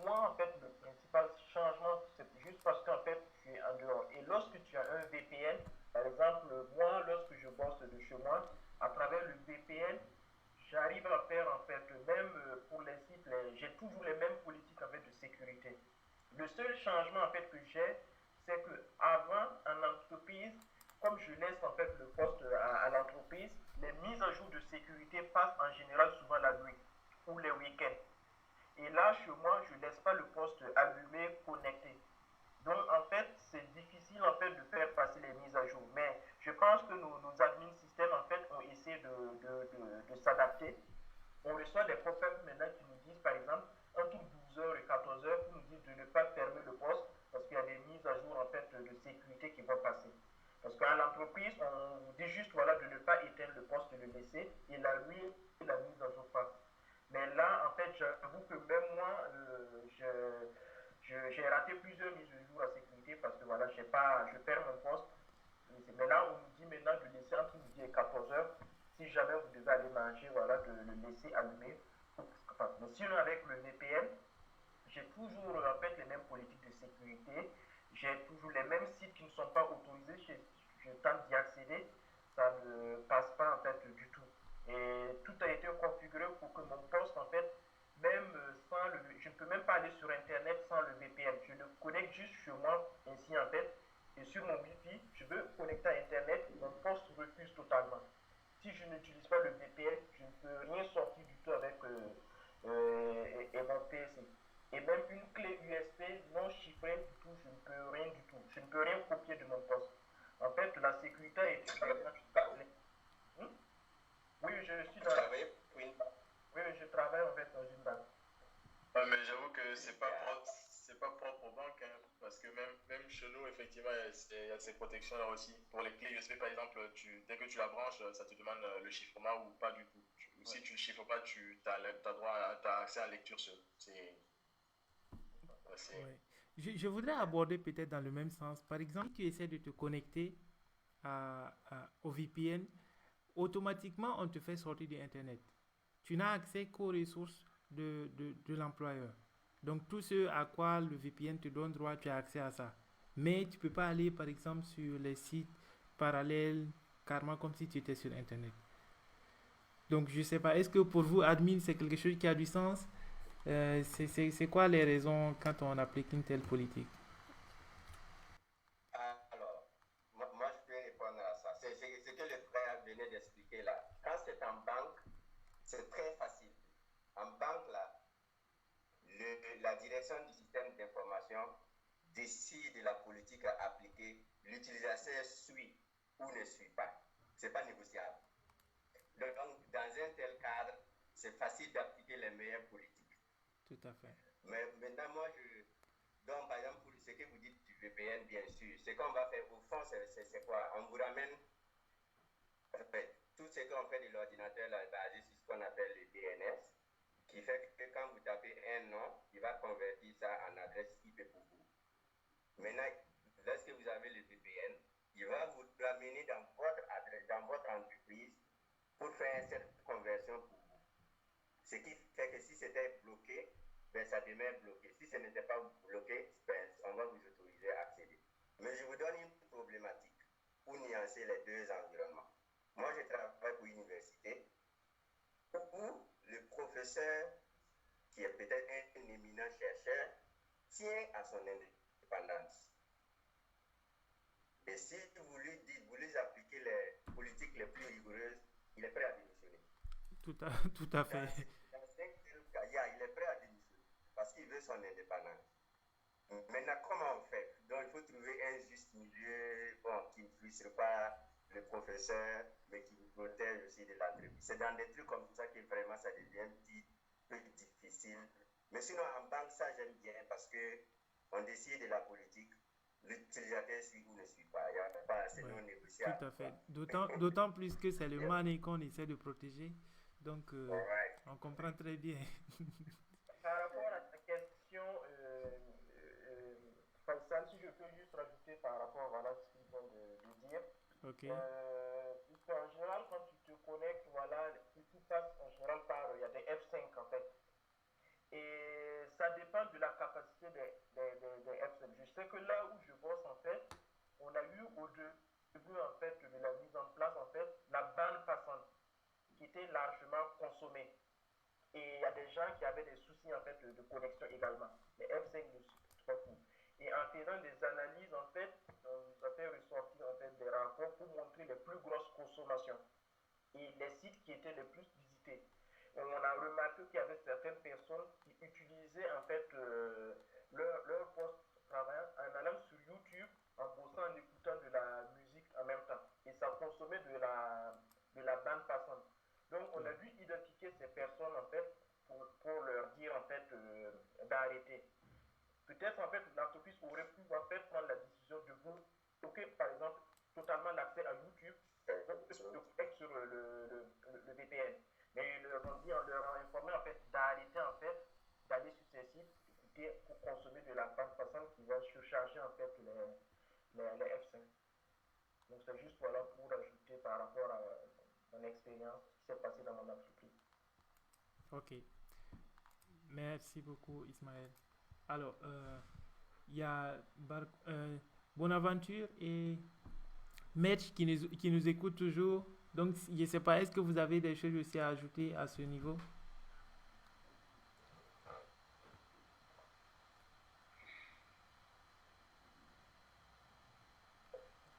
Moi, en fait, le principal changement, c'est juste parce qu'en fait, tu es en dehors. Et lorsque tu as un VPN, par exemple, moi, lorsque je bosse de chez moi, à travers le VPN, j'arrive à faire, en fait, même pour les sites, j'ai toujours les mêmes politiques, en fait, de sécurité. Le seul changement, en fait, que j'ai, c'est que avant, en entreprise, comme je laisse, en fait, le poste à l'entreprise, les mises à jour de sécurité passent en général souvent la nuit ou les week-ends. Et là, chez moi, je ne laisse pas le poste allumé, connecté. Donc, en fait, c'est difficile, en fait, de faire passer les mises à jour. Mais je pense que nos admin systèmes, en fait, ont essayé de s'adapter. On reçoit des pop-ups maintenant qui nous disent, par exemple, entre 12h et 14h, qui nous disent de ne pas fermer le poste parce qu'il y a des mises à jour, en fait, de sécurité qui vont passer. Parce qu'à l'entreprise, on vous dit juste, voilà, de ne pas éteindre le poste, de le laisser, et la nuit, la mise à jour passe. Mais là, en fait, j'avoue que même moi, j'ai raté plusieurs mises à jour à sécurité parce que voilà, je perds mon poste. Mais là, on nous dit maintenant de laisser entre midi et 14h. Si jamais vous devez aller manger, voilà, de le laisser allumé. Enfin, mais sinon, avec le VPN, j'ai toujours en fait les mêmes politiques de sécurité. J'ai toujours les mêmes sites qui ne sont pas autorisés. Je tente d'y accéder. Ça ne passe pas en fait du tout. Et tout a été configuré pour que mon poste, en fait, même sans je ne peux même pas aller sur Internet sans le VPN. Je le connecte juste chez moi, ainsi en fait. Et sur mon Wi-Fi, je veux connecter à Internet, mon poste refuse totalement. Si je n'utilise pas le VPN, je ne peux rien sortir du tout avec et mon PC. Et même une clé USB non chiffrée du tout, je ne peux rien du tout. Je ne peux rien copier de mon poste. En fait, la sécurité est... Oui, je suis dans... Oui, je travaille en fait dans une banque. Ouais, mais j'avoue que c'est pas propre aux banques, hein, parce que même chez nous, effectivement, il y a ces protections-là aussi. Pour les clés USB, par exemple, dès que tu la branches, ça te demande le chiffrement ou pas du tout. Si tu ne chiffres pas, tu as accès à la lecture seule. Ouais. Je voudrais aborder peut-être dans le même sens. Par exemple, si tu essaies de te connecter au VPN, automatiquement, on te fait sortir de Internet. Tu n'as accès qu'aux ressources de l'employeur. Donc, tout ce à quoi le VPN te donne droit, tu as accès à ça. Mais tu ne peux pas aller, par exemple, sur les sites parallèles, carrément comme si tu étais sur Internet. Donc, je ne sais pas, est-ce que pour vous, admin, c'est quelque chose qui a du sens? C'est quoi les raisons quand on applique une telle politique? Alors, moi, je peux répondre à ça. C'est ce que le frère venait d'expliquer là. Quand c'est en banque, c'est très décide de la politique à appliquer, l'utilisateur suit ou ne suit pas. Ce n'est pas négociable. Donc, dans un tel cadre, c'est facile d'appliquer les meilleures politiques. Tout à fait. Mais maintenant, moi, donc, par exemple, pour ce que vous dites du VPN, bien sûr, ce qu'on va faire, au fond, c'est quoi? On vous ramène, en fait, tout ce qu'on fait de l'ordinateur là, basé sur ce qu'on appelle le DNS, qui fait que quand vous tapez un nom, il va convertir ça en adresse IP pour vous. Maintenant, lorsque vous avez le VPN, il va vous ramener dans votre adresse, dans votre entreprise, pour faire cette conversion pour vous. Ce qui fait que si c'était bloqué, ben ça demeure bloqué. Si ce n'était pas bloqué, ben, on va vous autoriser à accéder. Mais je vous donne une problématique pour nuancer les deux environnements. Moi, je travaille pour une université où le professeur, qui est peut-être un éminent chercheur, tient à son indépendance. Et si vous lui dites, vous lui appliquez les politiques les plus rigoureuses, il est prêt à démissionner. Tout à fait. Dans ce cas, il est prêt à démissionner parce qu'il veut son indépendance. Maintenant, comment on fait? Donc, il faut trouver un juste milieu qui ne frustre pas le professeur, mais qui vous protège aussi de l'entreprise. C'est dans des trucs comme ça que vraiment ça devient un petit peu difficile. Mais sinon, en banque, ça, j'aime bien parce qu'on décide de la politique. L'utilisateur suit ou ne suit pas. Il n'y a pas assez non négociable. Tout à fait. D'autant plus que c'est le money qu'on essaie de protéger. Donc, on comprend très bien. Par rapport à ta question, Faisal, si je peux juste rajouter par rapport à ce qu'ils vient de dire. Ok. En général, quand tu te connectes, voilà, tout passe en général par, il y a des F5 en fait. Et ça dépend de la capacité des F5. Je sais que là où je bosse en fait, on a eu au début en fait de la mise en place en fait la bande passante qui était largement consommée. Et il y a des gens qui avaient des soucis en fait de connexion également. Les F5 ne supportent pas tout. Et en faisant des analyses en fait, on nous a fait ressortir en fait des rapports pour montrer les plus grosses consommations et les sites qui étaient les plus visités. On a remarqué qu'il y avait certaines personnes qui utilisaient en fait leur poste de travail en allant sur YouTube, en bossant, en écoutant de la musique en même temps. Et ça consommait de la bande passante. Donc on a dû identifier ces personnes en fait pour leur dire en fait d'arrêter. Peut-être en fait l'entreprise aurait pu en fait prendre la décision de bloquer par exemple totalement l'accès à YouTube sur le VPN. Mais ils leur ont dit, on leur a informé en fait d'arrêter en fait d'aller sur ces sites pour consommer de la bande passante qui va surcharger en fait les F5. Donc c'est juste voilà pour ajouter par rapport à mon expérience qui s'est passée dans mon entreprise. Ok. Merci beaucoup Ismaël. Alors, il y a Bonaventure et Medj qui nous écoutent toujours. Donc, je ne sais pas, est-ce que vous avez des choses aussi à ajouter à ce niveau?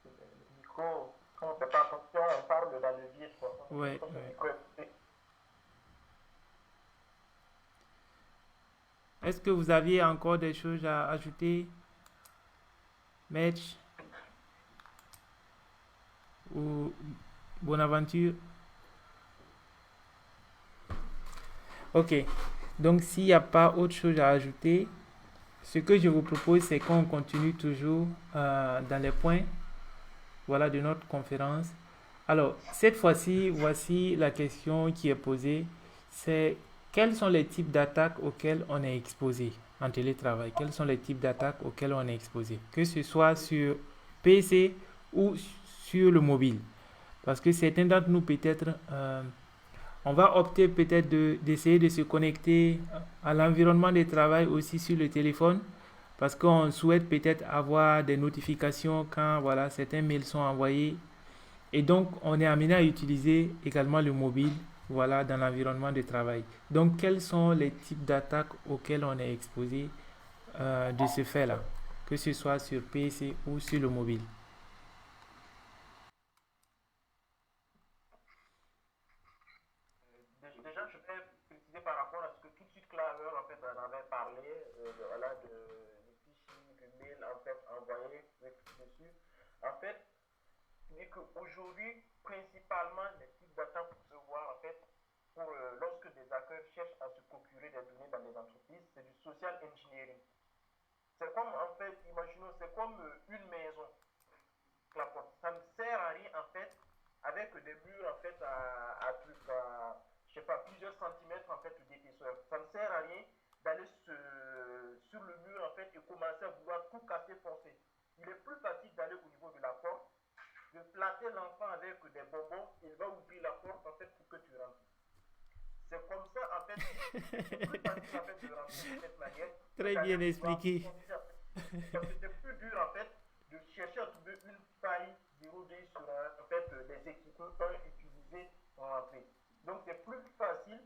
Le micro, quand on ne fait pas attention, on parle dans le vide. Ouais. Est-ce que vous aviez encore des choses à ajouter, Medj ou Bonaventure? Ok, donc s'il n'y a pas autre chose à ajouter, ce que je vous propose, c'est qu'on continue toujours dans les points de notre conférence. Alors, cette fois-ci, voici la question qui est posée, c'est quels sont les types d'attaques auxquelles on est exposé en télétravail? Quels sont les types d'attaques auxquelles on est exposé? Que ce soit sur PC ou sur le mobile. Parce que certains d'entre nous, peut-être, on va opter peut-être d'essayer de se connecter à l'environnement de travail aussi sur le téléphone. Parce qu'on souhaite peut-être avoir des notifications quand certains mails sont envoyés. Et donc, on est amené à utiliser également le mobile dans l'environnement de travail. Donc, quels sont les types d'attaques auxquelles on est exposé de ce fait-là, que ce soit sur PC ou sur le mobile? Déjà, je vais préciser par rapport à ce que tout de suite Claver en fait en avait parlé, du phishing, du mail en fait envoyé dessus. En fait, dit qu'aujourd'hui, principalement, les types d'attaques pour se voir, en fait, lorsque des hackers cherchent à se procurer des données dans les entreprises, c'est du social engineering. C'est comme, en fait, imaginons, c'est comme une maison. Ça ne sert à rien, en fait, avec des murs, en fait, je sais pas, plusieurs centimètres, en fait, d'épaisseur. Ça ne sert à rien d'aller sur le mur, en fait, et commencer à vouloir tout casser, foncer. Il est plus facile d'aller au niveau de la porte, de flatter l'enfant avec des bonbons, il va ouvrir la porte, en fait, pour que tu rentres. C'est comme ça, en fait, c'est plus facile, en fait, de rentrer de cette manière. Très bien expliqué. Parce que c'est plus dur, en fait, de chercher à trouver une faille 0D sur, en fait, les équipements utilisés en entrée. Donc, c'est plus facile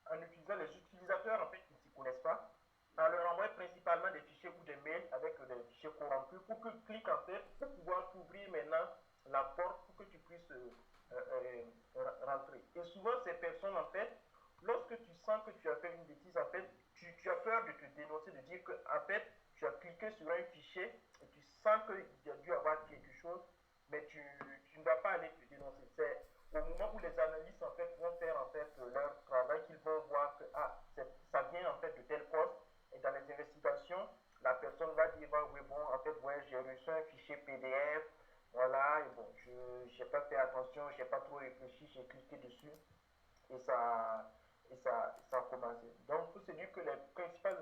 en utilisant les utilisateurs, en fait, qui ne s'y connaissent pas, en leur envoyant principalement des fichiers ou des mails avec des fichiers corrompus pour qu'ils cliquent, en fait, pour pouvoir t'ouvrir maintenant la porte pour que tu puisses rentrer. Et souvent, ces personnes, en fait, lorsque tu sens que tu as fait une bêtise, en fait, tu as peur de te dénoncer, de dire que, en fait, tu as cliqué sur un fichier et tu sens qu'il y a dû avoir quelque chose, mais tu ne vas pas aller te dénoncer. C'est au moment où les analystes, en fait, vont faire, en fait, leur travail qu'ils vont voir que, ça vient, en fait, de tel poste. Et dans les investigations, la personne va dire, oui, bon, en fait, ouais, j'ai reçu un fichier PDF, voilà, et bon, je n'ai pas fait attention, je n'ai pas trop réfléchi, j'ai cliqué dessus, et ça a commencé. Donc, il faut se dire que les principales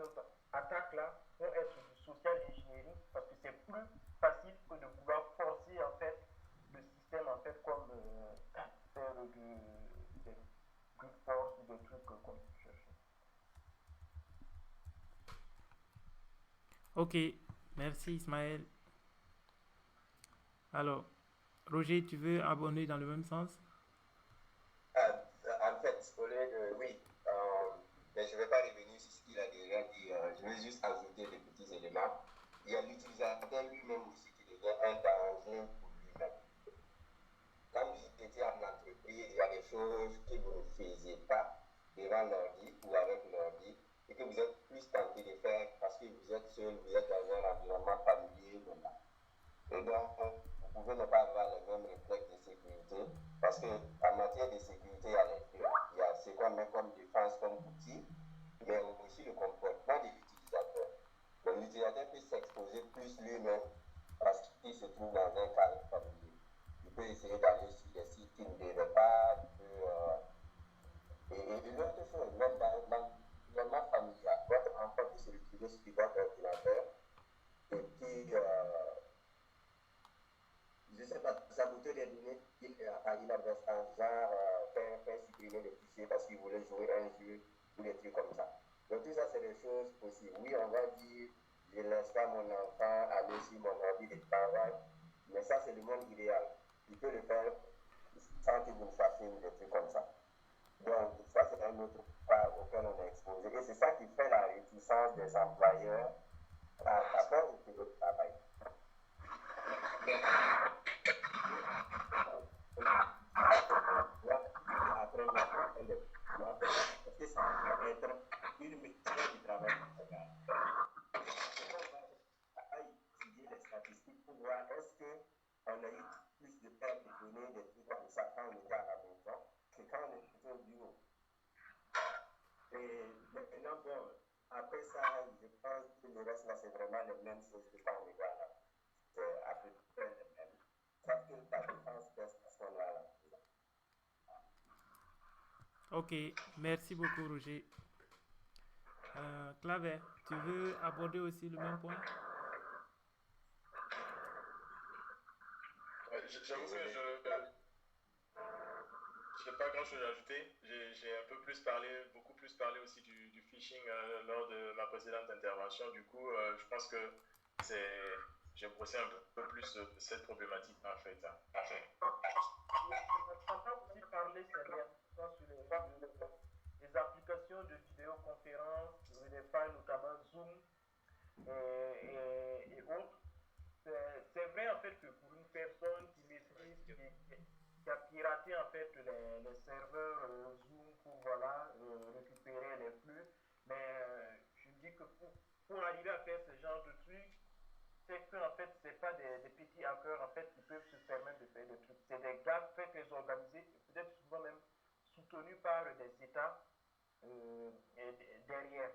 attaques là vont être du social engineering parce que c'est plus facile que de vouloir forcer en fait le système en fait comme faire des brute force ou des trucs comme tu cherches. Ok, merci Ismaël. Alors, Roger, tu veux abonner dans le même sens? En fait, au lieu de, oui, mais je ne vais pas revenir sur ce qu'il a déjà dit, je vais juste ajouter des petits éléments. Il y a l'utilisateur lui-même aussi qui devient un danger pour lui-même. Quand vous étiez en entreprise, il y a des choses que vous ne faisiez pas devant l'ordi ou avec l'ordi et que vous êtes plus tenté de faire parce que vous êtes seul, vous êtes dans un environnement familier. Et donc, vous pouvez ne pas avoir les mêmes réflexes de sécurité parce qu'en matière de sécurité, il y a ce qu'on met comme défense, comme outil, mais aussi le comportement de l'utilisateur. Donc, l'utilisateur peut s'exposer plus lui-même parce qu'il se trouve dans un cadre familier. Il peut essayer d'aller sur des sites qu'il ne devrait pas. Et l'autre chose, même dans l'environnement familial, votre enfant peut se retrouver sur votre ordinateur et puis, je ne sais pas, saboter des données à inadvertance, genre faire supprimer des fichiers parce qu'il voulait jouer un jeu ou des trucs comme ça. Donc tout ça, c'est des choses possibles. Oui, on va dire, je ne laisse pas mon enfant aller sur mon ordi de travail, mais ça, c'est le monde idéal. Il peut le faire sans que vous fassiez des trucs comme ça. Donc ça, c'est un autre cas auquel on est exposé. Et c'est ça qui fait la réticence des employeurs à faire le travail. Après, parce que ça va être une méthode du travail. On va étudier les statistiques pour voir est-ce qu'on a eu plus de pertes de données, des trucs comme ça quand on était à la maison que quand on était au bureau. Et maintenant, bon, après ça, je pense que le reste là, c'est vraiment les mêmes choses que quand on était à la maison. C'est à peu près les mêmes. Sauf que ta défense reste à ce moment-là. Ok, merci beaucoup Roger. Claver, tu veux aborder aussi le même point? J'avoue que je n'ai pas grand chose à ajouter. J'ai un peu plus parlé, beaucoup plus parlé aussi du phishing lors de ma précédente intervention. Du coup, je pense que j'ai brossé un peu plus cette problématique en fait. On entend aussi parler sur les applications de vidéoconférence, notamment Zoom et autres. C'est vrai en fait que pour une personne qui maîtrise, qui a piraté en fait les serveurs Zoom pour voilà, récupérer les flux, mais je dis que pour arriver à faire ce genre de truc, c'est que en fait, c'est pas des petits hackers en fait qui peuvent se permettre de faire des trucs. C'est des gars très très organisés, peut-être souvent même soutenus par des États derrière.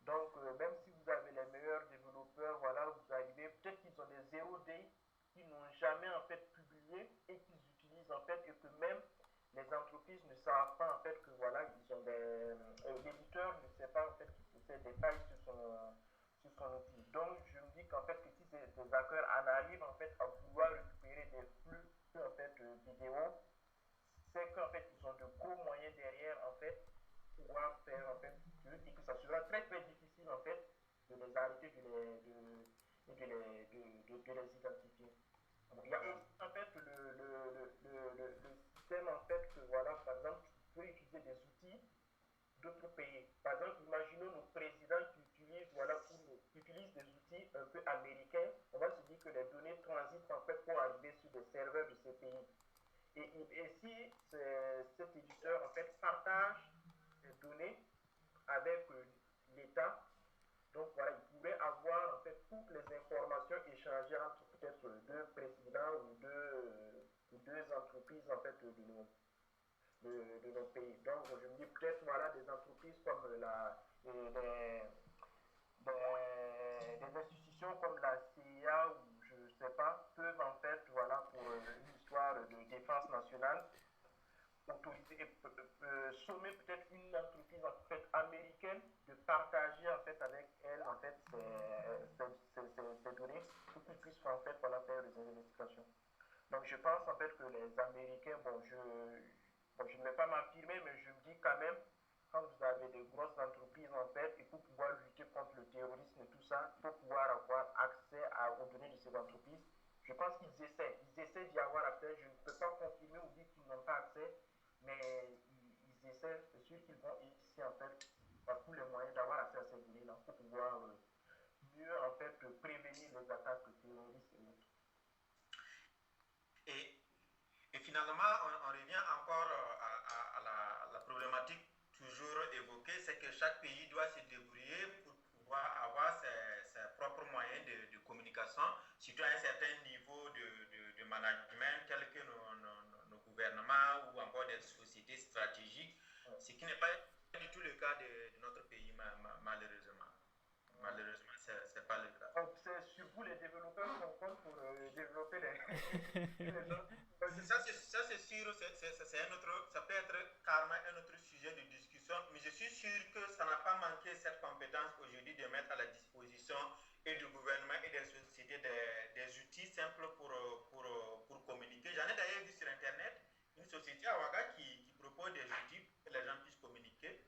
Donc, même si vous avez les meilleurs développeurs, voilà, vous arrivez, peut-être qu'ils ont des 0 day qu'ils n'ont jamais en fait publié et qu'ils utilisent en fait, et que même les entreprises ne savent pas en fait que voilà, ils ont des. L'éditeur ne sait pas en fait qu'il possède des failles sur son outil. Donc, je me dis qu'en fait, que si des hackers en arrivent en fait à vouloir récupérer des flux en fait, vidéo, c'est qu'en fait, ils ont de gros moyens derrière en fait pouvoir faire en fait et que ça sera très très difficile en fait de les arrêter, de les identifier. Il y a aussi en fait le système en fait que voilà, par exemple, tu peux utiliser des outils d'autres pays. Par exemple, imaginons nos présidents qui utilisent, voilà, qui utilisent des outils un peu américains. On va se dire que les données transitent en fait pour arriver sur des serveurs de ces pays. Et si cet éditeur en fait partage des données avec l'État, donc voilà, il pourrait avoir en fait toutes les informations échangées entre peut-être deux présidents ou deux entreprises en fait de nos pays. Donc je me dis peut-être voilà des entreprises comme des institutions comme la CIA ou je ne sais pas peuvent en fait voilà pour une histoire de défense nationale autoriser, sommer peut-être une entreprise en fait américaine de partager en fait avec elle en fait ces données pour qu'ils puissent en fait voilà, faire des investigations. Donc je pense en fait que les Américains, bon je ne vais pas m'affirmer, mais je me dis quand même, quand vous avez de grosses entreprises en fait, et pour pouvoir lutter contre le terrorisme et tout ça, pour pouvoir avoir accès aux données de ces entreprises, je pense qu'ils essaient d'y avoir accès. Je ne peux pas confirmer ou dire qu'ils n'ont pas accès, mais ils essaient, c'est sûr qu'ils vont essayer en fait par tous les moyens d'avoir accès à ces données-là pour pouvoir mieux en fait prévenir les attaques terroristes et autres. Et finalement, on revient encore à la problématique toujours évoquée, c'est que chaque pays doit se débrouiller pour pouvoir avoir ses propres moyens de communication, surtout à un certain niveau de management, tel que nos gouvernements ou encore des sociétés stratégiques, ce qui n'est pas du tout le cas de notre pays, malheureusement. Malheureusement, ce n'est pas le cas. Donc, c'est surtout les développeurs qu'on compte pour développer les gens. Ça c'est sûr, ça peut être carrément un autre sujet de discussion, mais je suis sûr que ça n'a pas manqué cette compétence aujourd'hui de mettre à la disposition et du gouvernement et des sociétés des outils simples pour communiquer. J'en ai d'ailleurs vu sur Internet une société à Ouaga qui propose des outils pour que les gens puissent communiquer.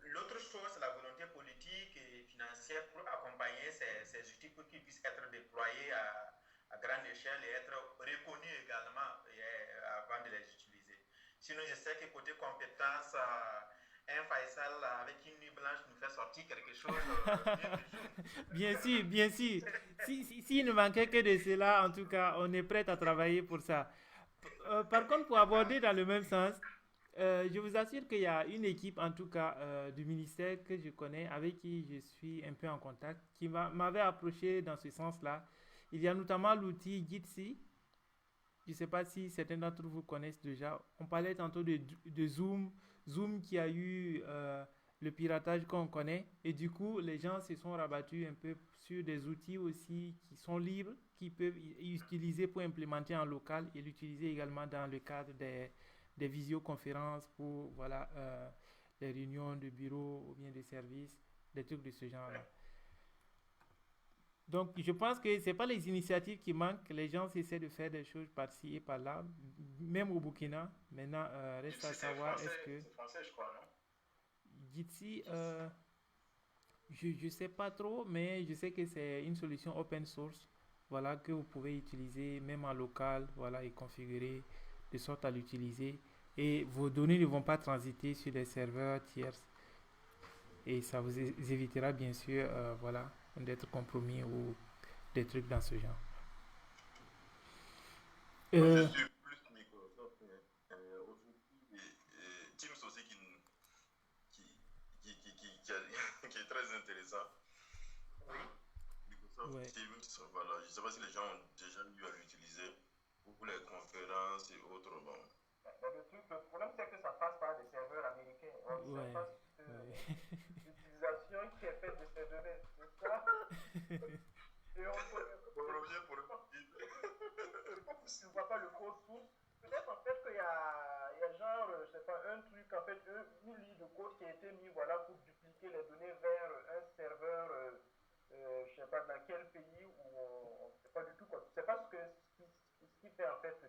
L'autre chose, c'est la volonté politique et financière pour accompagner ces outils pour qu'ils puissent être déployés à grande échelle et être reconnus également avant de les utiliser. Sinon, je sais que côté compétences, un Faisal avec une nuit blanche nous fait sortir quelque chose. Bien sûr, bien sûr. S'il ne manquait que de cela, en tout cas, on est prêt à travailler pour ça. Par contre, pour aborder dans le même sens, je vous assure qu'il y a une équipe, en tout cas, du ministère que je connais, avec qui je suis un peu en contact, qui m'avait approché dans ce sens-là. Il y a notamment l'outil Jitsi. Je ne sais pas si certains d'entre vous connaissent déjà. On parlait tantôt de Zoom. Zoom qui a eu le piratage qu'on connaît. Et du coup, les gens se sont rabattus un peu sur des outils aussi qui sont libres, qui peuvent utiliser pour implémenter en local et l'utiliser également dans le cadre des visioconférences pour voilà, les réunions de bureau ou bien des services, des trucs de ce genre-là. Donc, je pense que ce n'est pas les initiatives qui manquent. Les gens essaient de faire des choses par-ci et par-là, même au Burkina. Maintenant, reste à savoir est-ce que... C'est français, je crois, non? Jitsi, je ne sais pas trop, mais je sais que c'est une solution open source, voilà, que vous pouvez utiliser même en local, voilà, et configurer de sorte à l'utiliser. Et vos données ne vont pas transiter sur des serveurs tierces. Et ça vous évitera bien sûr, voilà, d'être compromis ou des trucs dans ce genre. Je suis plus Microsoft. Aujourd'hui, Teams aussi qui est très intéressant. Ouais. Teams, voilà. Je ne sais pas si les gens ont déjà eu à l'utiliser pour les conférences et autres. Bon. Le problème, c'est que ça passe par des serveurs américains. On ne sait Ouais. pas l'utilisation qui est faite de ces données. C'est ça. Et on peut. Tu ne vois pas le code source. Peut-être en fait qu'il y a genre, je sais pas, un truc, en fait, une ligne de code qui a été mis voilà, pour dupliquer les données vers un serveur, je sais pas dans quel pays, où on ne sait pas du tout quoi. C'est pas ce qui fait en fait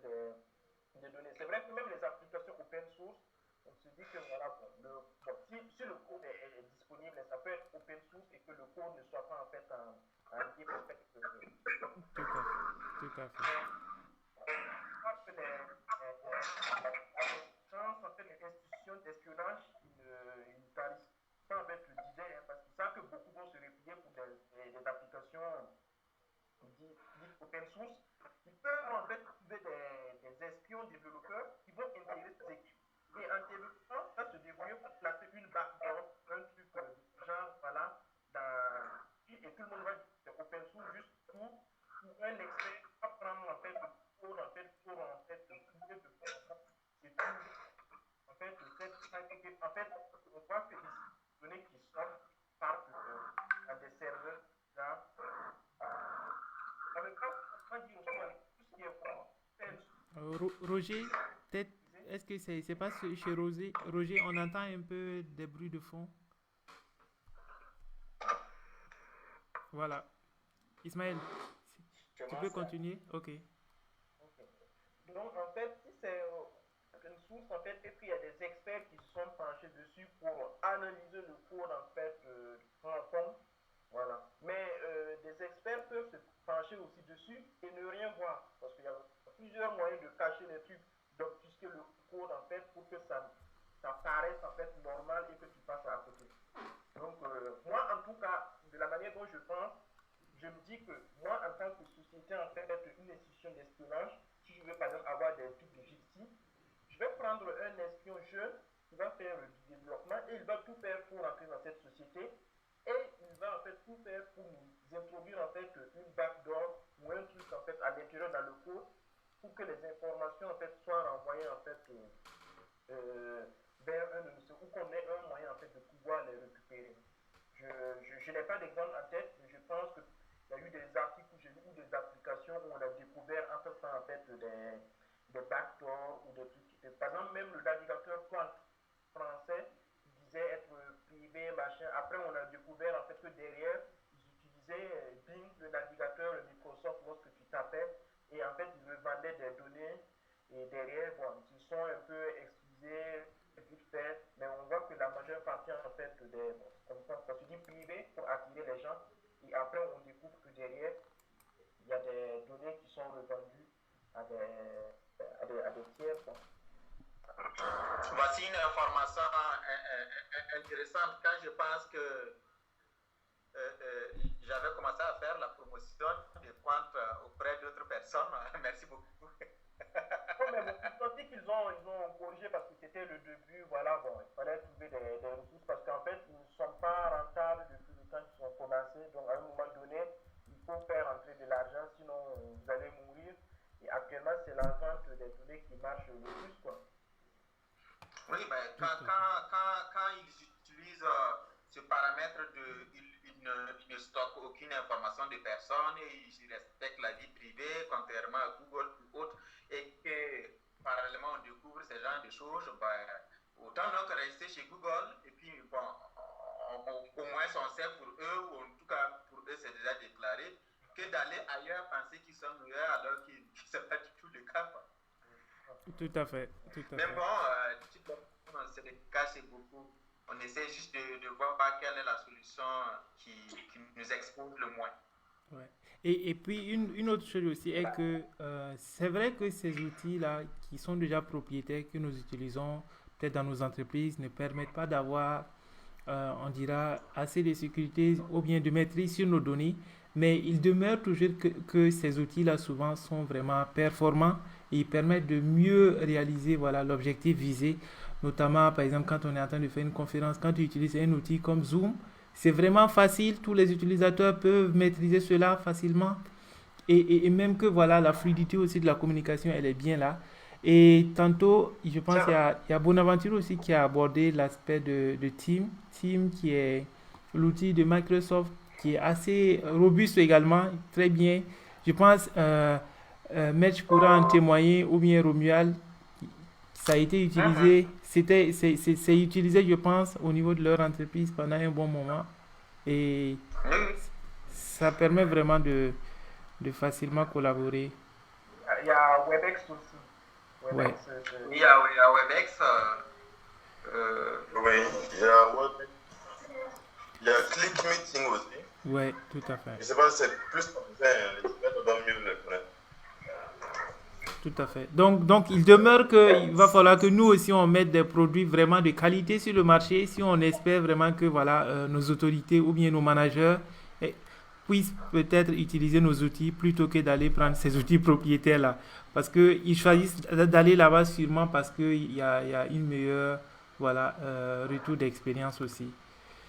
des données. C'est vrai que même les applications open source, on se dit que voilà, si le code est disponible, ça peut être open source et que le code ne soit pas en fait en libre. Tout à fait. En fait, les institutions d'espionnage, ils ne tarissent pas avec le design, hein, parce qu'ils savent que beaucoup vont se réfugier pour des applications dites open source. Ils peuvent en fait trouver des espions développeurs qui vont intégrer ces équipes. Et en développement, ça se débrouille pour placer une backdoor, un truc genre, voilà, et tout le monde va dire que c'est open source juste pour un expert apprendre en fait le code en fait pour en fait trouver de c'est tout en fait on voit que les données qui sortent partent dans des serveurs là avec pas dire tout ce qui est Roger, peut-être, est-ce que c'est pas chez Roger? Roger, on entend un peu des bruits de fond. Voilà. Ismaël, tu peux continuer? Ok. Donc, en fait, si c'est une source, en fait, et puis il y a des experts qui se sont penchés dessus pour analyser le code, en fait, voilà. Mais des experts peuvent se pencher aussi dessus et ne rien voir. Parce qu'il y a plusieurs moyens de cacher les trucs, d'obfusquer le code, en fait, pour que ça paraisse, en fait, normal et que tu passes à côté. Donc, moi, en tout cas, de la manière dont je pense, je me dis que moi, en tant que société, en fait, d'être une institution d'espionnage, si je veux par exemple avoir des trucs de justice, je vais prendre un espion jeune qui va faire du développement et il va tout faire pour entrer dans cette société et il va en fait tout faire pour nous introduire en fait une backdoor ou un truc en fait à l'intérieur dans le code pour que les informations en fait soient renvoyées en fait vers un de nous ou qu'on ait un moyen en fait de pouvoir les récupérer. Je n'ai pas d'exemple en tête, mais je pense que il y a eu des articles où j'ai lu ou des applications où on a découvert en fait des backdoors ou des trucs. Par exemple, même le navigateur Quant français disait être privé, machin. Après, on a découvert en fait que derrière, ils utilisaient Bing, le navigateur Microsoft, lorsque tu tapais, et en fait, ils revendaient des données. Et derrière, bon, ils sont un peu excusés, vite fait, mais on voit que la majeure partie en fait on se dit privé pour attirer les gens. Et après, on découvre que derrière, il y a des données qui sont revendues à des tiers. Quoi. Voici une information intéressante. Quand je pense que j'avais commencé à faire la promotion des comptes auprès d'autres personnes, merci beaucoup. Non, mais je pense qu'ils ont corrigé parce que c'était le début. Voilà, bon, il fallait trouver des ressources parce qu'en fait, ils ne sont pas rentables depuis le temps qu'ils ont commencé. Donc, à un moment donné, il faut faire entrer de l'argent, sinon vous allez mourir. Et actuellement, c'est la vente des données qui marche le plus, quoi. Oui, mais quand ils utilisent ce paramètre ils ne stockent aucune information de personne et ils respectent la vie privée, contrairement à Google ou autres, et que parallèlement on découvre ce genre de choses, autant donc rester chez Google et puis bon, au moins on sait pour eux, ou en tout cas pour eux c'est déjà déclaré, que d'aller ailleurs penser qu'ils sont meilleurs alors que ce n'est pas du tout le cas. Quoi. Tout à fait. Mais bon, on se cache beaucoup. On essaie juste de voir quelle est la solution qui nous expose le moins. Ouais. Et puis une autre chose aussi est que c'est vrai que ces outils-là qui sont déjà propriétaires, que nous utilisons peut-être dans nos entreprises, ne permettent pas d'avoir, on dira, assez de sécurité ou bien de maîtrise sur nos données, mais il demeure toujours que ces outils-là souvent sont vraiment performants et ils permettent de mieux réaliser voilà, l'objectif visé, notamment par exemple quand on est en train de faire une conférence, quand tu utilises un outil comme Zoom, c'est vraiment facile, tous les utilisateurs peuvent maîtriser cela facilement. Et même que voilà, la fluidité aussi de la communication, elle est bien là. Et tantôt, je pense qu'il y a Bonaventure aussi qui a abordé l'aspect de Team. Team qui est l'outil de Microsoft qui est assez robuste également, très bien. Je pense, Match pourra en témoigner, ou bien Romuald, ça a été utilisé, c'est utilisé, je pense, au niveau de leur entreprise pendant un bon moment. Et ça permet vraiment de facilement collaborer. Il y a WebEx aussi. Ouais. Il y a WebEx. Oui, il y a WebEx. Il y a Click Meeting aussi. Oui, tout à fait. Je ne sais pas si c'est plus comme ça, les experts doivent mieux le connaître. Tout à fait. Donc, il demeure qu'il va falloir que nous aussi, on mette des produits vraiment de qualité sur le marché si on espère vraiment que voilà, nos autorités ou bien nos managers puissent peut-être utiliser nos outils plutôt que d'aller prendre ces outils propriétaires-là. Parce qu'ils choisissent d'aller là-bas sûrement parce qu'il y a une meilleure retour d'expérience aussi.